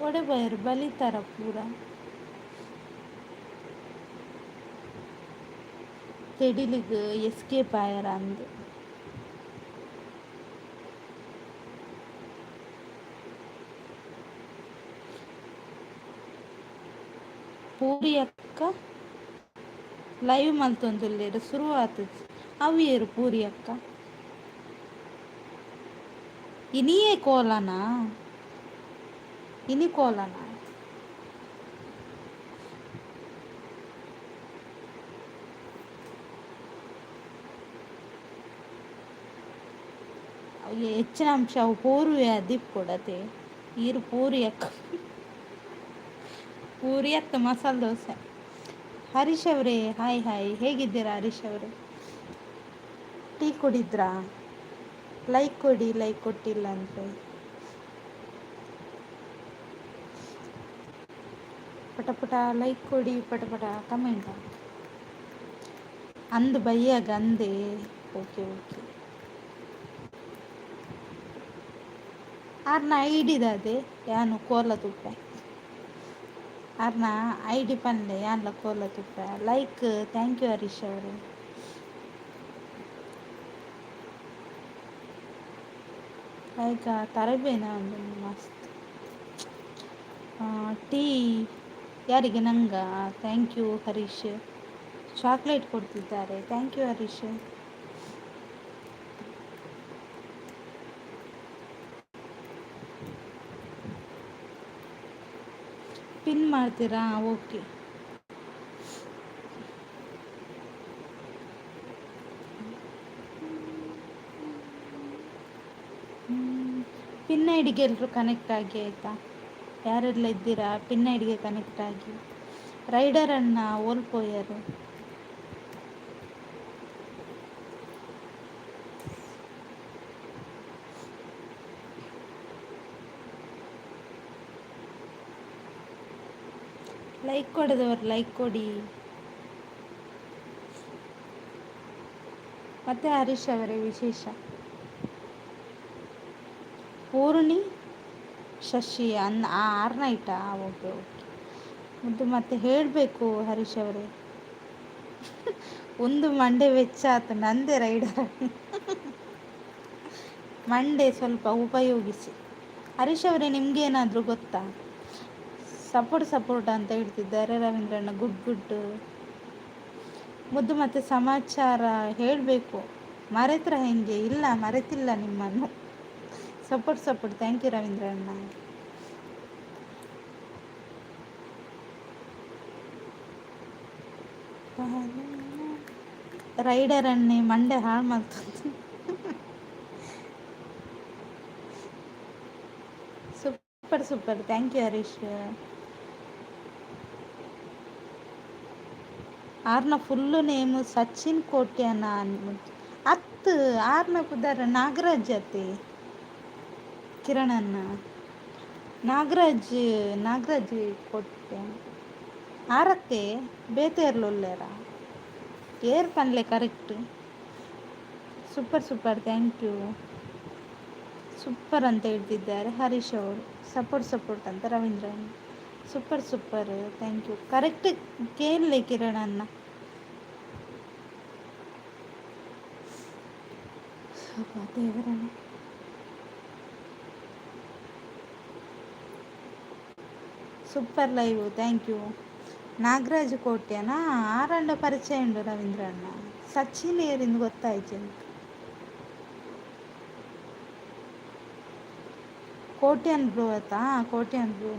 ಒಡೆಬಾಯರು ಬಲಿತಾರ ಪೂರ ತೆಡಿಲಿಗೆ ಎಸ್ಕೇಪ್ ಆಯಾರ ಅಂದು ಪೂರಿ ಅಕ್ಕ ಲೈವ್ ಮಲ್ತೊಂದುಲ್ಲೇರು ಶುರು ಆತದ ಅವು ಏರು ಪೂರಿ ಅಕ್ಕ ಇನಿಯೇ ಕೋಲನಾ? ಇನಿ ಕೋಲನಾ? ಹೆಚ್ಚಿನ ಅಂಶ ಅವು ಪೂರ್ವಿ ದೀಪ್ ಕೊಡತೆ ಈರು ಪೂರಿ ಅಕ್ಕ, ಪೂರಿ ಅತ್ತ ಮಸಾಲೆ ದೋಸೆ. ಹರೀಶ್ ಅವರೇ ಹಾಯ್ ಹಾಯ್, ಹೇಗಿದ್ದೀರಾ ಹರೀಶ್ ಅವರೇ? ಟೀ ಕುಡಿದ್ರಾ? ಲೈಕ್ ಕೊಡಿ, ಲೈಕ್ ಕೊಟ್ಟಿಲ್ಲ ಅಂದರೆ. ಪಟ ಪಟ ಲೈಕ್ ಕೊಡಿ, ಪಟ ಪಟ ಕಮೆಂಟ್. ಅಂದು ಬೈಯಾಗ ಅಂದೆ. Okay okay. ಆರ್ನ ಐಡಿದಾದೆ ಯಾನು ಕೋಲ ತುಪ್ಪೆ, ಆರ್ನ ಐಡಿ ಪಂಡೆ ಯಾನ್ಲ ಕೋಲ ತುಪ್ಪೆ. ಲೈಕ್ ಥ್ಯಾಂಕ್ ಯು ಹರೀಶ್ ಅವರು. ಲೈಕ್ ತರಬೇನ ಒಂದು ಮಸ್ತ್. ಟೀ ಯಾರಿಗೆ? ನಂಗ. Thank you Harish. ಚಾಕ್ಲೇಟ್ ಕೊಡ್ತಿದ್ದಾರೆ, ಥ್ಯಾಂಕ್ ಯು ಹರೀಶ್. ಪಿನ್ ಮಾಡ್ತೀರಾ? ಓಕೆ. ಪಿನ್ ಐಡಿಗೆ ಎಲ್ಲರೂ ಕನೆಕ್ಟ್ ಆಗಿ ಆಯಿತಾ? ಯಾರೆಲ್ಲ ಇದ್ದೀರಾ ಪಿನ್ ಐಡಿಗೆ ಕನೆಕ್ಟ್ ಆಗಿ. ರೈಡರ್ ಅಣ್ಣ ಓಲ್ಪೋಯರು. ಲೈಕ್ ಕೊಡದವರು ಲೈಕ್ ಕೊಡಿ. ಮತ್ತೆ ಹರೀಶ್ ಅವರೇ ವಿಶೇಷ? ಪೂರ್ಣಿ ಶಶಿ ಆರ್ನೈಟಾ? Okay okay. ಅದು ಮತ್ತೆ ಹೇಳಬೇಕು ಹರೀಶ್ ಅವರೇ. ಒಂದು ಮಂಡೆ ವೆಚ್ಚ ಆಯ್ತು ನಂದೇ ರೈಡರ್. ಮಂಡೆ ಸ್ವಲ್ಪ ಉಪಯೋಗಿಸಿ. ಹರೀಶ್ ಅವರೇ ನಿಮ್ಗೇನಾದರೂ ಗೊತ್ತಾ? ಸಪೋರ್ಟ್ ಅಂತ ಹೇಳ್ತಿದ್ದಾರೆ ರವೀಂದ್ರಣ್ಣ. Good good. ಮುದ್ದು ಮತ್ತೆ ಸಮಾಚಾರ ಹೇಳಬೇಕು. ಮರೆತ್ರ ಹೆಂಗೆ? ಇಲ್ಲ ಮರೆತಿಲ್ಲ ನಿಮ್ಮನ್ನು. ಸಪೋರ್ಟ್ ಥ್ಯಾಂಕ್ ಯು ರವೀಂದ್ರಣ್ಣ. ರೈಡರ್ ಅನ್ನೆ ಮಂಡೆ ಹಾಳು ಮಾಡ್ತದೆ. Super thank you Harish. ಆರ್ನ ಫುಲ್ಲು ನೇಮು ಸಚಿನ್ ಕೋಟ್ಯಾನ ಅತ್ತು. ಆರ್ನ ಪುದಾರ ನಾಗರಾಜ್ ಅತ್ತೆ ಕಿರಣನ್ನ ನಾಗರಾಜ್ ಕೊಟ್ಟೆ ಆರಕ್ಕೆ ಬೇತೇರ್ಲೊಲ್ಲೆರ ಏರ್ ಪನ್ಲೆ correct. Super thank you. Super ಅಂತ ಹೇಳ್ತಿದ್ದಾರೆ ಹರೀಶ್ ಅವರು. ಸಪೋರ್ಟ್ ಅಂತ ರವೀಂದ್ರಣ್ಣ. Super thank you. ಕರೆಕ್ಟ್ ಕೇಳಲೆ ಕಿರಣನ್ನ. ದೇವರನ್ನ super live thank you. Nagaraj ಕೋಟ್ಯನಾ ಆರಂಡ ಪರಿಚಯ ಉಂಡು ರವೀಂದ್ರಣ್ಣ. ಸಚಿನ್ ಏರಿಂದ ಗೊತ್ತಾಯ್ತು. ಕೋಟ್ಯನ್ ಬ್ರೋ ಆಯ್ತಾ? ಕೋಟ್ಯನ್ ಬ್ರೋ.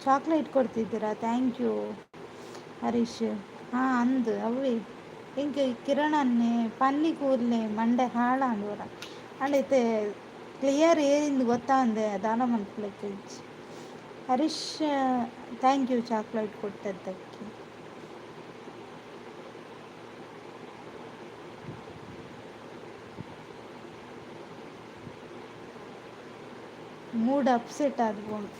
ಚಾಕ್ಲೇಟ್ ಕೊಡ್ತಿದ್ದೀರಾ? Thank you Harish. ಹಾಂ ಅಂದು ಅವೇ ಹಿಂಗೆ ಕಿರಣನ್ನೇ ಪನ್ನಿ ಕೂದಲೇ ಮಂಡೆ ಹಾಳಾಂಡವರ ಅಂಡೈತೆ ಕ್ಲಿಯರ್ ಏರಿಂದ ಗೊತ್ತಾ ಅಂದೆ ದಾನ ಮನ್ಪಲಕ್ಕೆ. ಹರೀಶ್ ಥ್ಯಾಂಕ್ ಯು ಚಾಕ್ಲೇಟ್ ಕೊಟ್ಟದ್ದಕ್ಕೆ. ಮೂಡ್ ಅಪ್ಸೆಟ್ ಆದ್ಬೋದು.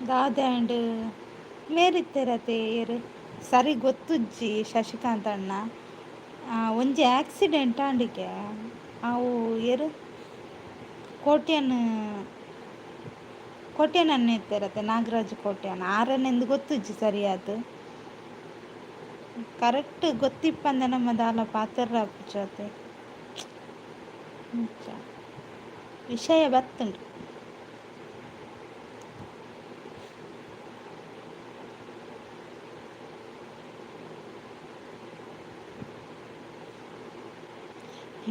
ದಾದೆ ಆ್ಯಂಡ್ ಮೇರಿತ್ತೆರತೆ ಏರು ಸರಿ ಗೊತ್ತುಜ್ಜಿ ಶಶಿಕಾಂತ್ ಅಣ್ಣ. ಒಂಜಿ ಆಕ್ಸಿಡೆಂಟ್ ಆಂಡಿಕೆ ಅವು ಏರು ಕೋಟ್ಯನ್ ಕೋಟ್ಯನ್ ಅನ್ನ ಇರ್ತಾರತ್ತೆ ನಾಗರಾಜ್ ಕೋಟ್ಯನ್ ಆರನೆಂದು ಗೊತ್ತುಜ್ಜಿ ಸರಿಯಾದ ಕರೆಕ್ಟ್ ಗೊತ್ತಿಪ್ಪಂದ ನಮ್ಮ ದಾಲ ಪಾತ್ರ ಜೊತೆ ವಿಷಯ ಬತ್ತುಂಡು.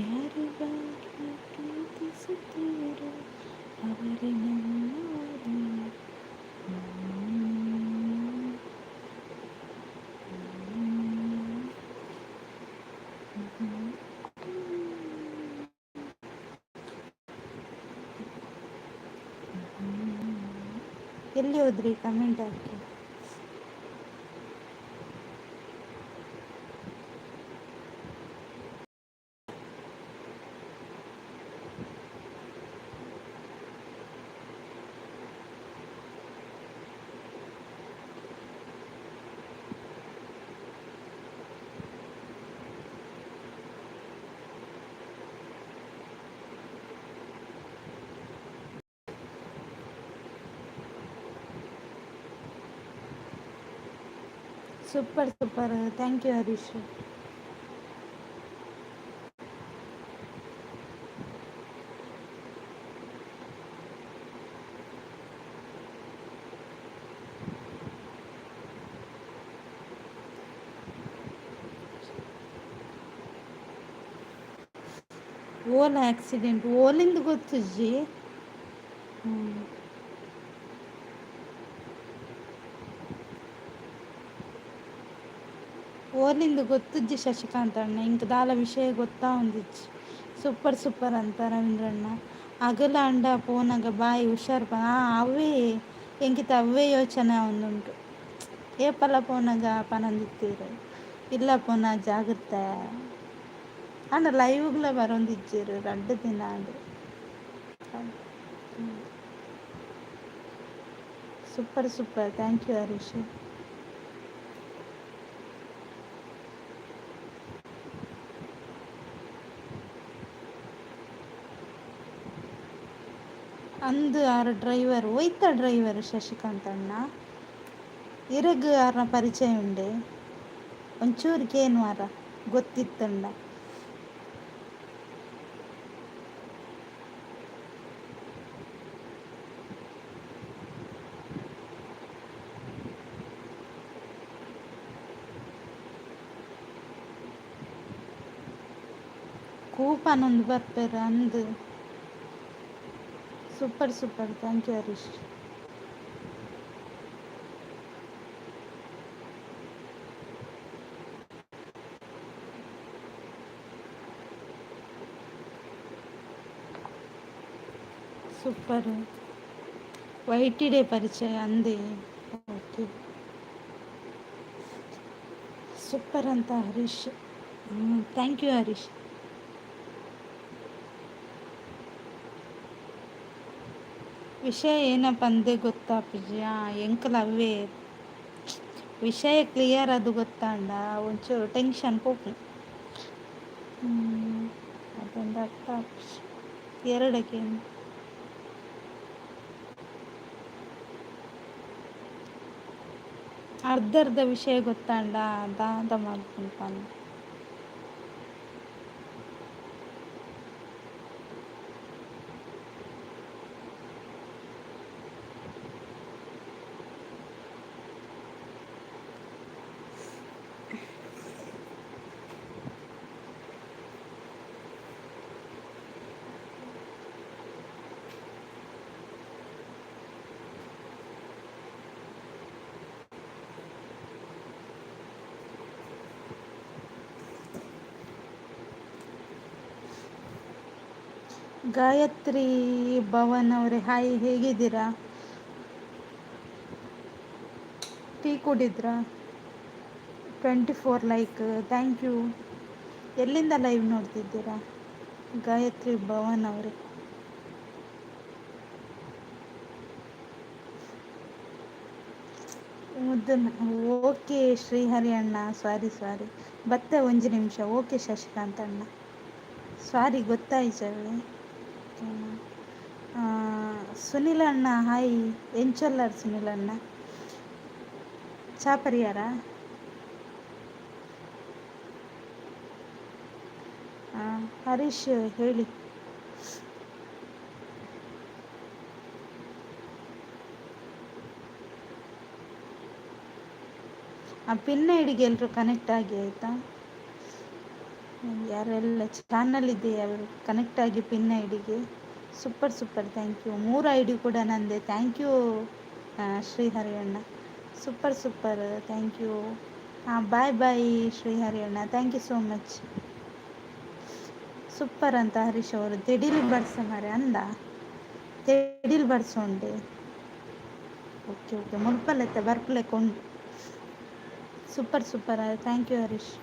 ಯಾರಿಗಾಗಿ ಪ್ರೀತಿಸುತ್ತೀರೋ ಅವರೇ ನನ್ನವರು. ಎಲ್ಲಿ ಹೋದ್ರಿ ಕಮೆಂಟ್ ಹಾಕಿ. Super super, thank you Harish. ಓಲ ಆಕ್ಸಿಡೆಂಟ್ ಓಲಿಂದ ಗೊತ್ತಜ್ಜಿ. ಓಲಿಂದ ಗೊತ್ತಜ್ಜಿ ಶಶಿಕಾಂತ್ ಅಣ್ಣ, ಇಂಕ ದಾಲ ವಿಷಯ ಗೊತ್ತಾ ಒಂದಿಜ್ಜಿ. ಸೂಪರ್ ಸೂಪರ್ ಅಂತ ರವೀಂದ್ರಣ್ಣ. ಅಗಲ ಅಂಡ ಪೋನಾಗ ಬಾಯಿ ಹುಷಾರ್ ಅವೇ ಎಂಕಿತ ಅವೇ ಯೋಚನೆ ಒಂದುಂಟು. ಏಪಲ ಪೋನಾಗ ಪನಂದಿತ್ತೀರು ಇಲ್ಲ ಪೋನ ಜಾಗ್ರತೆ ಅಣ್ಣ ಲೈವ್ಗ್ಲ ಬರೊಂದಿಜ್ಜೇರು 2 ದಿನ ಅಂಡು. Super super, thank you Harish. ಅಂದು ಆರ ಡ್ರೈವರ್ ಒಯ್ತ ಡ್ರೈವರ್ ಶಶಿಕಾಂತ್ ಅಣ್ಣ ಇರಗ್ ಆರ್ನ ಪರಿಚಯ ಉಂಡೆ ಒಂಚೂರು ಕೇನು ಆರ ಗೊತ್ತಿತ್ತಂಡ. ಕೂಪನ್ ಒಂದು ಬರ್ಪೇರ ಅಂದು. Super super, thank you Harish. Super, ವೈಟಿ ಡೇ ಪರಿಚಯ ಅಂದೆ. ಓಕೆ ಸೂಪರ್ ಅಂತ ಹರೀಶ್. Thank you Harish. ವಿಷಯ ಏನಪ್ಪ ಅಂದೆ ಗೊತ್ತಾಪಜ್ಜಿ. ಎಂಕಲ್ ಅವೇ ವಿಷಯ ಕ್ಲಿಯರ್ ಅದು ಗೊತ್ತಾಂಡ ಒಂಚೂರು ಟೆನ್ಷನ್ ಪೋಪು. ಅದೊಂದು ಅರ್ಥ ಎರಡಕ್ಕೆ ಅರ್ಧ ವಿಷಯ ಗೊತ್ತಾಂಡ ದಾದ ಮಾಡ್ಕೊಂಡು. ಗಾಯತ್ರಿ ಭವನ್ ಅವರೇ ಹಾಯ್, ಹೇಗಿದ್ದೀರಾ? ಟೀ ಕುಡಿದ್ರಾ? 24 ಲೈಕ್, ಥ್ಯಾಂಕ್ ಯು. ಎಲ್ಲಿಂದ ಲೈವ್ ನೋಡ್ತಿದ್ದೀರಾ ಗಾಯತ್ರಿ ಭವನ್ ಅವರೇ? ಮುದ್ದನ ಓಕೆ ಶ್ರೀಹರಿ ಅಣ್ಣ, ಸಾರಿ. ಬತ್ತ ಒಂಜಿ ನಿಮಿಷ. ಓಕೆ ಶಶಿಕಾಂತ್ ಅಣ್ಣ, ಸಾರಿ ಗೊತ್ತಾಯ್ತವೆ. ಸುನಿಲ್ ಅಣ್ಣ ಹಾಯ್. ಎಂಚೊಲ್ಲರ್ ಸುನಿಲ್ ಅಣ್ಣ, ಚಾ ಪರಿಹಾರ. ಹರೀಶ್ ಹೇಳಿ. ಆ ಪಿನ್ ಐಡಿಗೆ ಎಲ್ಲರೂ ಕನೆಕ್ಟ್ ಆಗಿ ಆಯಿತಾ. ಯಾರೆಲ್ಲ ಚಾನಲ್ ಇದೆಯಾ ಅವರು ಕನೆಕ್ಟ್ ಆಗಿ ಪಿನ್ ಐಡಿಗೆ. Super super, thank you. 3 I D ಕೂಡ ನಂದೆ. ಥ್ಯಾಂಕ್ ಯು ಶ್ರೀಹರಿ ಅಣ್ಣ. Super super, thank you. ಹಾಂ, ಬಾಯ್ ಬಾಯ್ ಶ್ರೀಹರಿ ಅಣ್ಣ, thank you so much. Super ಅಂತ ಹರೀಶ್ ಅವರು ತೆಡಿಲ್ ಬಡ್ಸ ಮಾರೆ ಅಂದ. ತೆಡಿಲ್ ಬಡ್ಸೋಂಡೆ. ಓಕೆ ಓಕೆ, ಮುಲ್ಪಲ್ಲತ್ತೆ ಬರ್ಪಲೆ ಕೊಂಡು. Super super, thank you Harish.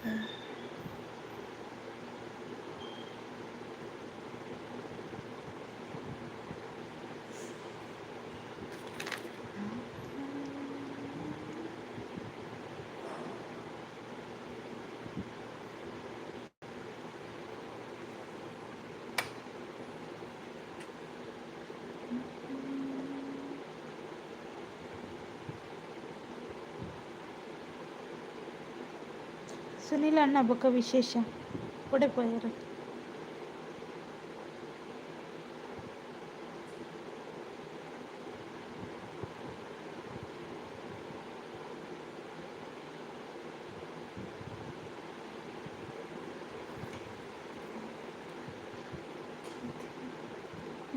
Sunil ಅಣ್ಣ ಬೊಕ್ಕ ವಿಶೇಷ ಕೊಡೆ ಪೋಯರು.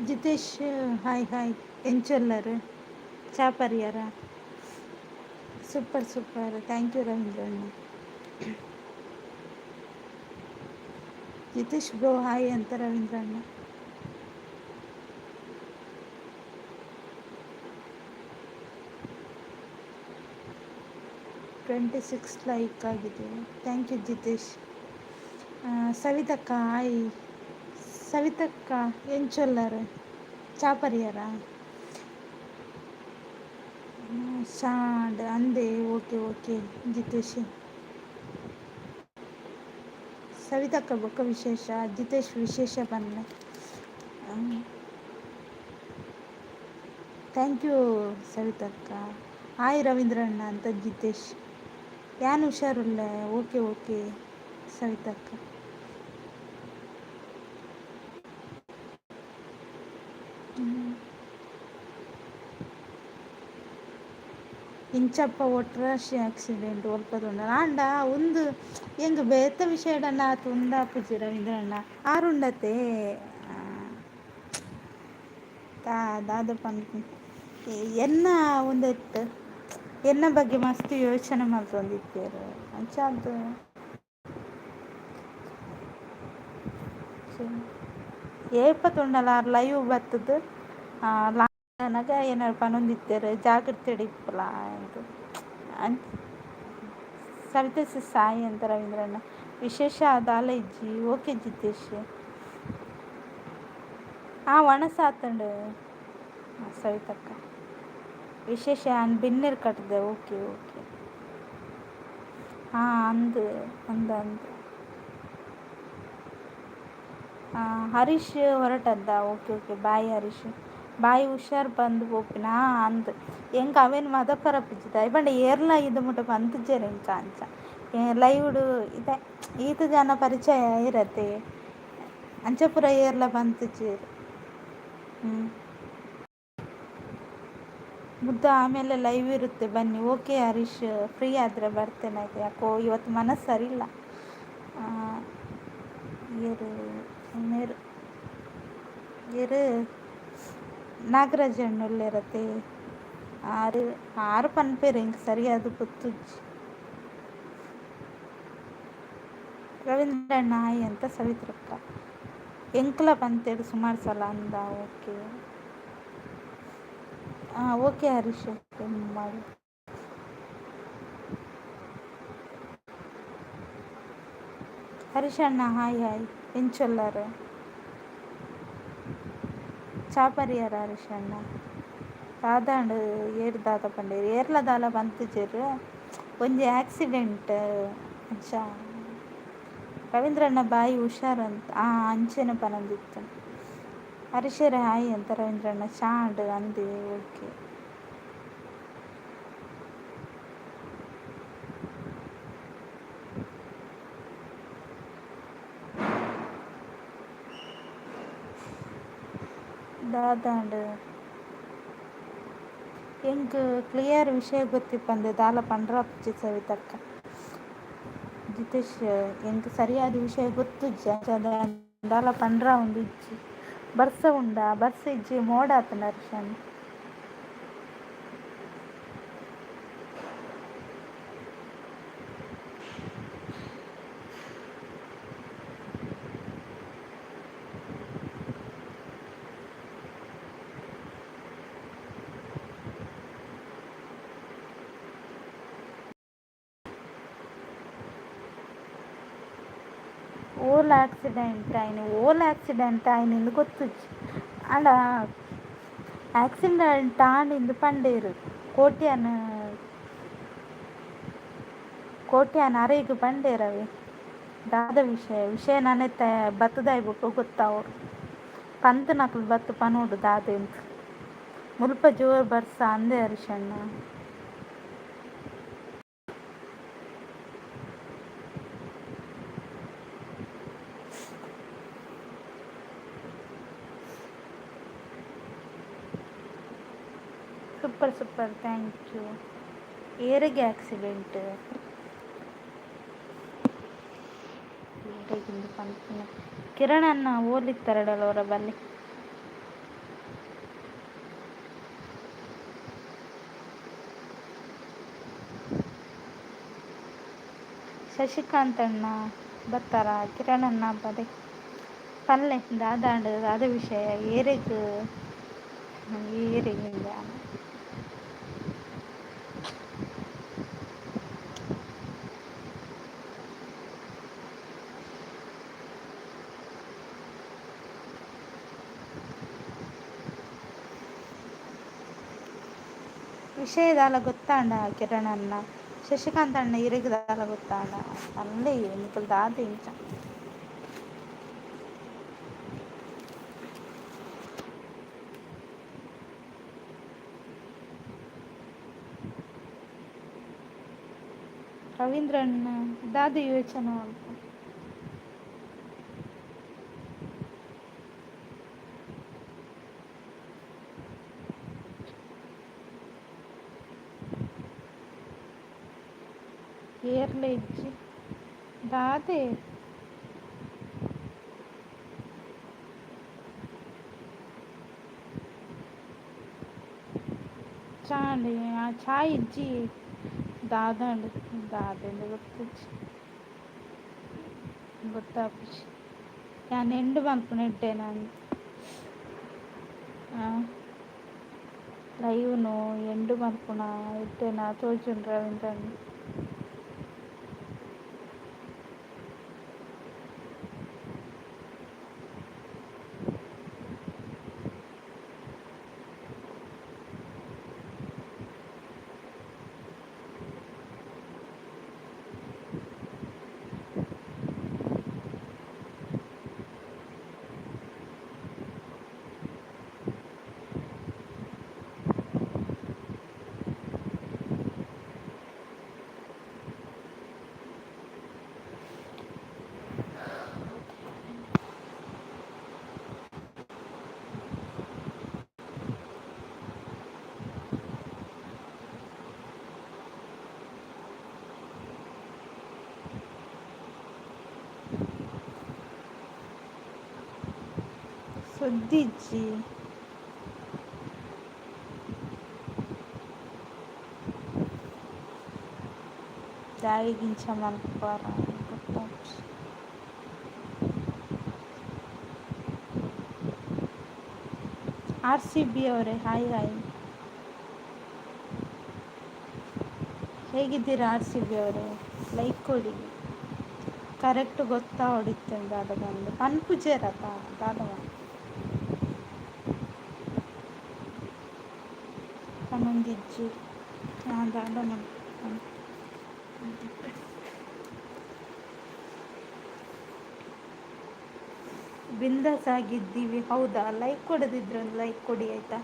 Jitesh hi hi. ಎಂಚೊಲ್ಲರು ಚಾ ಪರಿಹಾರ. Super super, thank you Ravindra ಅಣ್ಣ. ಜಿತೇಶ್ ಬ್ರೋ ಹಾಯ್ ಅಂತ ರವೀಂದ್ರ ಅಣ್ಣ. ಟ್ವೆಂಟಿ 26 ಲೈಕ್ ಆಗಿದೆ, ಥ್ಯಾಂಕ್ ಯು ಜಿತೇಶ್. ಸವಿತಕ್ಕ ಹಾಯ್. ಸವಿತಕ್ಕ ಎಂಚೊಲ್ಲರು ಚಾ ಪರಿಹಾರ. ಶಾಂಡ್ ಅಂದೆ. Okay okay Jitesh. ಸವಿತಕ್ಕ ಬೊಕ್ಕ ವಿಶೇಷ. ಜಿತೇಶ್ ವಿಶೇಷ ಬನ್ನೆ. ಥ್ಯಾಂಕ್ ಯು ಸವಿತಕ್ಕ. ಹಾಯ್ ರವೀಂದ್ರಣ್ಣ ಅಂತ ಜಿತೇಶ್. ಯಾನು ಹುಷಾರುಲ್ಲ. ಓಕೆ ಓಕೆ ಸವಿತಕ್ಕ. ಇಂಚಪ್ಪ ಒಟ್ರಾಶಿ ಆಕ್ಸಿಡೆಂಟ್ ಒಲ್ಪದುಂಡ ಆಂಡ ಒಂದು ಎಂಗ್ ಬೇತ ವಿಷಯಡನ್ನ ಆತು ಉಂದಾಪುಜಿ ರವೀಂದ್ರಣ್ಣ ಆರುಂಡತೆ ದಾದ ಪಂಪ ಎನ್ನ ಒಂದೆತ್ತು ಎನ್ನ ಬಗ್ಗೆ ಮಸ್ತ್ ಯೋಚನೆ ಮಾಡ್ತೊಂದಿತ್ತೇರು ಅಂಚಾದು ಏಪತ್ತುಂಡಲ್ಲ ಆರು ಲೈವ್ ಬರ್ತದು ನನಗೆ ಏನಾರು ಪನೊಂದಿತ್ತೇರು ಜಾಗ್ರತೆ ಇಪ್ಪಲ ಅಂತ ಸವಿತೇಶ್ ಸಾಯಿ ಅಂತ ರವೀಂದ್ರಣ್ಣ ವಿಶೇಷ ಅದಾಲ ಇಜ್ಜಿ. ಓಕೆ ಜಿತೇಶ್. ಒಣಸಾತಂಡು ಸವಿತಕ್ಕ ವಿಶೇಷ ಬಿನ್ನೆರ್ ಕಟ್ಟದೆ. ಓಕೆ ಓಕೆ ಅಂದು ಅಂದ ಅಂದು ಹರೀಶ್ ಹೊರಟದ್ದ. Okay okay bye Harish. ಬಾಯಿ ಹುಷಾರು ಬಂದು ಹೋಗ್ಪಿನ ಅಂದು ಎಂಕ ಅವೇನು ಮದಕರ ಪಿಚ್ಚಿದ ಇಬ್ಬಂಡ ಏರ್ಲ ಇದು ಮುಟ್ಟ ಬಂತಿದ್ದೇರು ಎಂಕ ಅಂಚ ಲೈವ್ಡು ಇದೆ ಈತ ಜನ ಪರಿಚಯ ಇರತ್ತೆ ಅಂಚಪುರ ಏರ್ಲ ಬಂತಿದ್ದೇರು. ಮುದ್ದ ಆಮೇಲೆ ಲೈವ್ ಇರುತ್ತೆ ಬನ್ನಿ. ಓಕೆ ಹರೀಶ್, ಫ್ರೀ ಆದರೆ ಬರ್ತೇನೆ ಆಯ್ತು. ಯಾಕೋ ಇವತ್ತು ಮನಸ್ಸು ಸರಿಯಿಲ್ಲ. ಏರು ಏರು ನಾಗರಾಜ್ ಒಳ್ಳೆರತ್ತೆ ಆರು ಪನ್ಪೇರು ಹಿಂಗೆ ಸರಿಯಾದ ಗೊತ್ತುಜ್ಜಿ. ರವೀಂದ್ರಣ್ಣ ಹಾಯ್ ಅಂತ ಸವಿತ್ರಕ್ಕ ಎಂಕ್ಲ ಬಂತೇಳಿ ಸುಮಾರು ಸಲ ಅಂದ. ಓಕೆ ಓಕೆ ಹರೀಶ್ ಮಾಡಿ. ಹರೀಶ್ ಅಣ್ಣ ಹಾಯ್ ಹಾಯ್. ಎಂಚೊಲ್ಲರು ಚಾ ಪರಿಹಾರ ಹರೀಶ್ ಅಣ್ಣ. ದಾದಾಂಡು ಏರು ದಾದ ಪಂಡೇರು ಏರ್ಲ ದಾಲ ಬಂತಿಜೇರು ಒಂಜಿ ಆಕ್ಸಿಡೆಂಟ್ ಅಂಚ ರವೀಂದ್ರಣ್ಣ ಬಾಯಿ ಹುಷಾರಂತ ಅಂಚೆನ ಪನಂದಿತ್ತು. ಹರೀಶರೇ ಹಾಯ್ ಅಂತ ರವೀಂದ್ರಣ್ಣ ಚಾಂಡ್ ಅಂದೆ. ಓಕೆ ದಾದಾಂಡ್ ಎಂಕ್ ಕ್ಲಿಯರ್ ವಿಷಯ ಗೊತ್ತಿಪ್ಪಂದೆ ದಾಲ ಪಂಡ್ರಾಪುಜಿ ಸವಿತಕ್ಕ ಜಿತೇಶ್ ಎಂಕ್ ಸರಿಯಾದ ವಿಷಯ ಗೊತ್ತುಜ್ಜಿ ದಾಲ ಪಂಡ್ರ ಒಂದು ಇಜ್ಜಿ ಬರ್ಸ ಉಂಡ ಬರ್ಸ ಇಜ್ಜಿ ಮೋಡ ಆತನ ಹರ್ಷನ್ ಓಲ್ ಆಕ್ಸಿಡೆಂಟ್ ಆಯ್ನಿಂದು ಗೊತ್ತುಜ್ಜಿ ಆಂಡ ಆಕ್ಸಿಡೆಂಟ್ ಆಂಡಿಂದು ಪಂಡೇರು ಕೋಟ್ಯಾನ ಅರೆಗ್ ಪಂಡೇರವೆ ದಾದ ವಿಷಯ ನನೆತ್ತ ಬತ್ತದಾಯ್ ಬಿಟ್ಟು ಗೊತ್ತಾವಡು ಪಂತ್ ನಕಲು ಬತ್ತು ಪನೋಡು ದಾದ ಎಂತ ಮುಲ್ಪ ಜೋರು ಬರ್ಸ ಅಂದೆ ಹರಿಶಣ್ಣ ಸೂಪರ್ ಥ್ಯಾಂಕ್ ಯು. ಏರಿಗೆ ಆಕ್ಸಿಡೆಂಟ್ ಏರೆಗಿಂದು ಪಂಪಿನ ಕಿರಣನ್ನ ಓಲಿತ್ತಾರಡಲ್ಲ ಅವರ ಬಲ್ಲಿ ಶಶಿಕಾಂತ್ ಅಣ್ಣ ಬರ್ತಾರ ಕಿರಣನ್ನ ಬದೆ ಪಲ್ಲೆ ದಾದಾಂಡ ದಾದ ವಿಷಯ ಏರೆಗ್ ವಿಷಯದಾಲ ಗೊತ್ತಾಂಡ ಕಿರಣನ್ನ ಶಶಿಕಾಂತ್ ಅಣ್ಣ ಇರಗದಾಲ ಗೊತ್ತಾಂಡ ಅಲ್ಲೇ ನಿಕಲ್ ದಾದ ಇಂಚ ರವೀಂದ್ರಣ್ಣ ದಾದ ಯೋಚನೆ ಅಲ್ಪ ಏರ್ಲೆ ಇಜ್ಜಿ ದಾದೆ ಚಾಂಡಿ ಚಾಯ್ ಇಜ್ಜಿ ದಾದಂಡು ದಾದೆಂದು ಗೊತ್ತಾಪುಜಿ ನಾನು ಎಂಡು ಮಲ್ಪುನ ಇಡ್ಡೆ ನಾನು ಲೈವ್ನು ಎಂಡು ಮಲ್ಪುನ ಇಡ್ಡೆನ ತೋಜುಂಡು ರವೀಂದ್ರಣ್ಣ ಸುದ್ದಿಜ್ಜಿ ದಾಯಿಗಿಂಚ ಮಲ್ಪಾರ ಗೊತ್ತಾಪುಜಿ RCB ಅವರೇ ಹಾಯ್ ಹೇಗಿದ್ದೀರಾ RCB ಅವರೇ ಲೈಕ್ ಕೊಡಿ ಕರೆಕ್ಟ್ ಗೊತ್ತಾ ಹೊಡಿತೇನೆ ದಾದ ಬಂದು ಪನ್ಪುಜೇರಪ್ಪ ದಾದ ಪನ್ನೊಂದಿಜ್ಜಿ ದಾದ ಬಿಂದಾಸ್ ಆಗಿದ್ದೀವಿ. ಹೌದಾ? ಲೈಕ್ ಕೊಡದಿದ್ರೆ ಒಂದು ಲೈಕ್ ಕೊಡಿ ಆಯಿತಾ.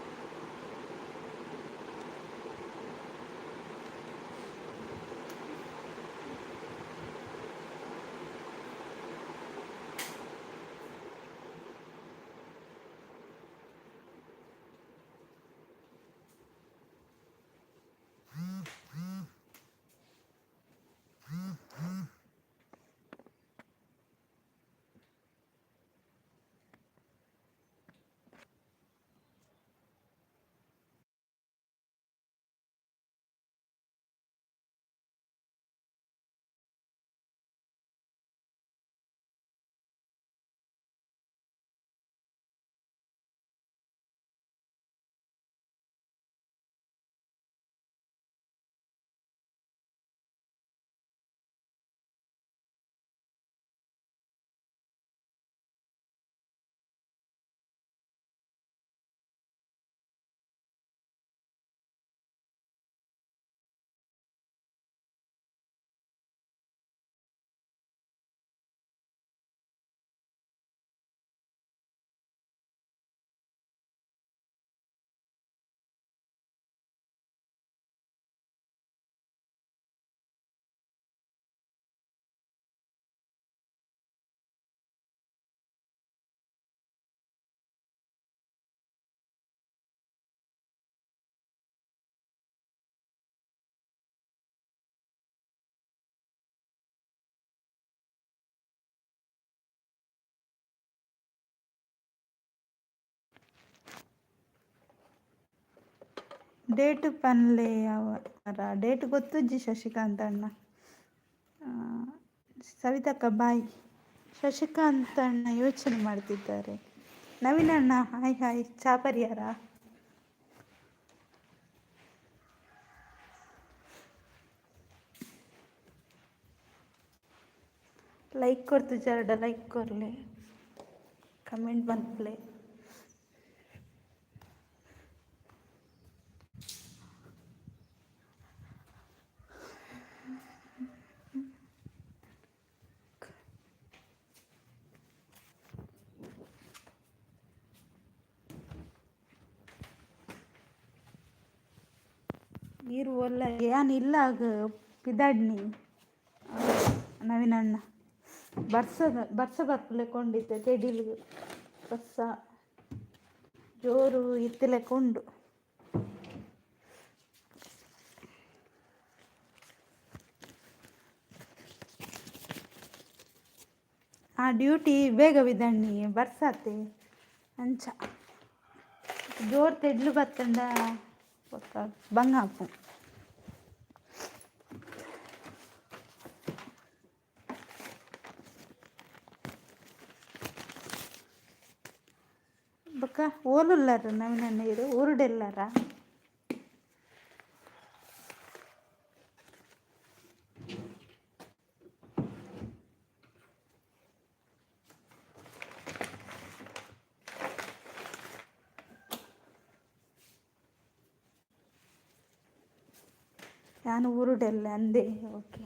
ಡೇಟ್ ಪನ್ಲೆ ಅವರ ಡೇಟ್ ಗೊತ್ತುಜ್ಜಿ ಶಶಿಕಾಂತ್ ಅಣ್ಣ. ಆ, ಸವಿತಕ್ಕ ಬಾಯ್. ಶಶಿಕಾಂತ್ ಅಣ್ಣ ಯೋಚನೆ ಮಾಡ್ತಿದ್ದಾರೆ. ನವೀನ್ ಅಣ್ಣ ಹಾಯ್ ಹಾಯ್. ಚಾ ಪರಿಹಾರ. ಲೈಕ್ ಕೊಡ್ತು ಜರಡ ಲೈಕ್ ಕೊರ್ಲೆ, ಕಮೆಂಟ್ ಬಂದ್ಪ್ಲೆ. ನೀರು ಒಲ್ಲ ಏನ್ ಇಲ್ಲ ಆಗ ಪಿದಾಡ್ನಿ ನವೀನ್ ಅಣ್ಣ ಬರ್ಸ ಬರ್ಪಲೆ ಕೊಂಡಿದ್ದೆ ತೆಡಿಲು ಬರ್ಸ ಜೋರು ಇತ್ತಲೆ ಕೊಂಡು. ಆ ಡ್ಯೂಟಿ ಬೇಗ ಬಿದ್ದಣ್ಣಿ ಬರ್ಸಾತೆ ಅಂಚ ಜೋರು ತೆಡ್ಲು ಬತ್ತಂಡ ಬಂಗಾಪು. ಬೊಕ್ಕ ಓಲುಲ್ಲಾರ ನವೀನ ನೀರು ಊರುಡೆಲ್ಲಾರ. ನಾನು ಊರುಡೆಲ್ಲ ಅಂದೆ. ಓಕೆ,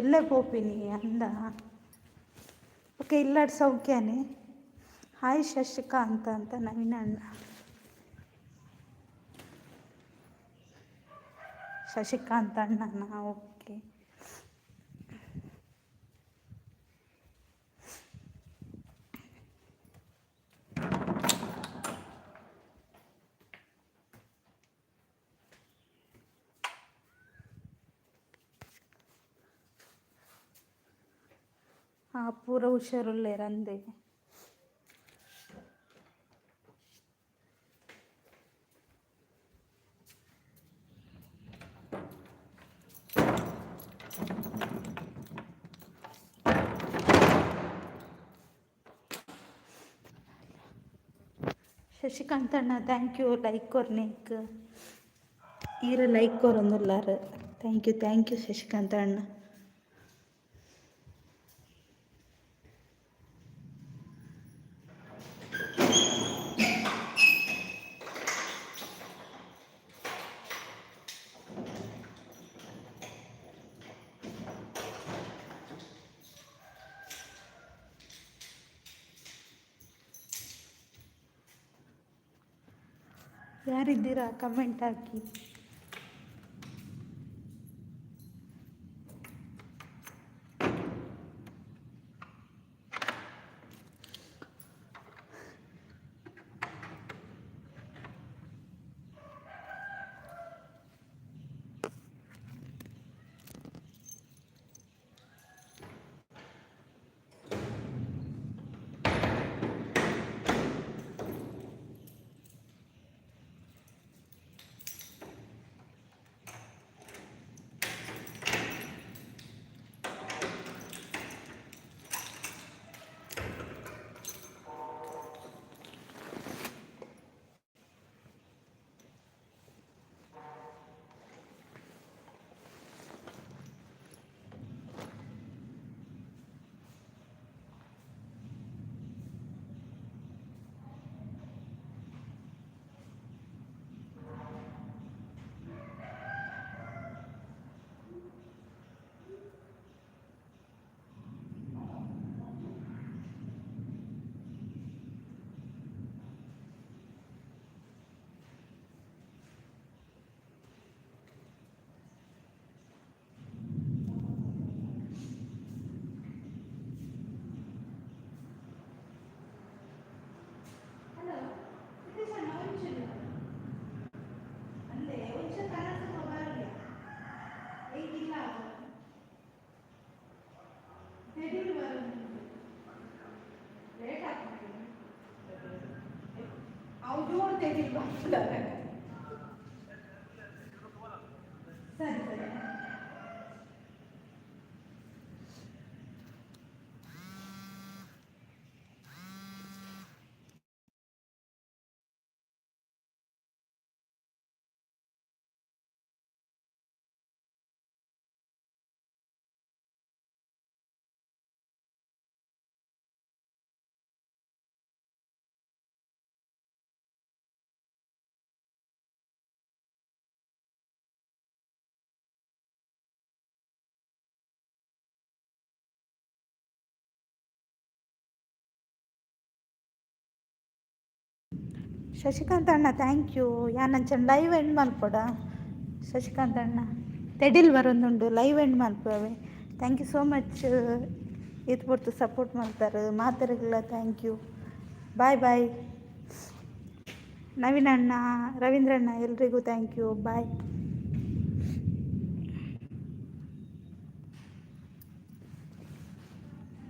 ಎಲ್ಲೇ ಪೋಪಿನಿ ಅಂದ. ಓಕೆ, ಇಲ್ಲಾಡ್ ಸೌಖ್ಯನೇ. ಹಾಯ್ ಶಶಿಕಾಂತ್ ಅಂತ ನವೀನ ಅಣ್ಣ. ಶಶಿಕಾಂತ್ ಅಣ್ಣನ. ಓಕೆ, ಪೂರ ಹುಷಾರುಳ್ಳೇರ ಅಂದೆ. ಶಶಿಕಾಂತ್ ಅಣ್ಣ ಥ್ಯಾಂಕ್ ಯು ಲೈಕ್ ಕೊರ್ನೇಕ್ ಈರ ಲೈಕ್ ಕೊರೊಂದುಲ್ಲಾರ. ಥ್ಯಾಂಕ್ ಯು ಶಶಿಕಾಂತ್ ಅಣ್ಣ. ಯಾರಿದ್ದೀರಾ ಕಮೆಂಟ್ ಹಾಕಿ. ಸರಿ ಸರಿ. ಶಶಿಕಾಂತ್ ಅಣ್ಣ ಥ್ಯಾಂಕ್ ಯು. ಯಾನಂಚನ್ ಲೈವ್ ಎಂಡ್ ಮಲ್ಪೊಡ ಶಶಿಕಾಂತ್ ಅಣ್ಣ ತೆಡಿಲ್ ಬರೋದುಂಡು ಲೈವ್ ಎಂಡ್ ಮಲ್ಪವೆ. Thank you so much. ಇದು ಪೊರ್ತು ಸಪೋರ್ಟ್ ಮಾಡ್ತಾರೆ ಮಾತಾಡಲ್ಲ. Thank you. Bye bye. Naveen ಅಣ್ಣ, ರವೀಂದ್ರಣ್ಣ ಎಲ್ರಿಗೂ ಥ್ಯಾಂಕ್ ಯು. ಬಾಯ್.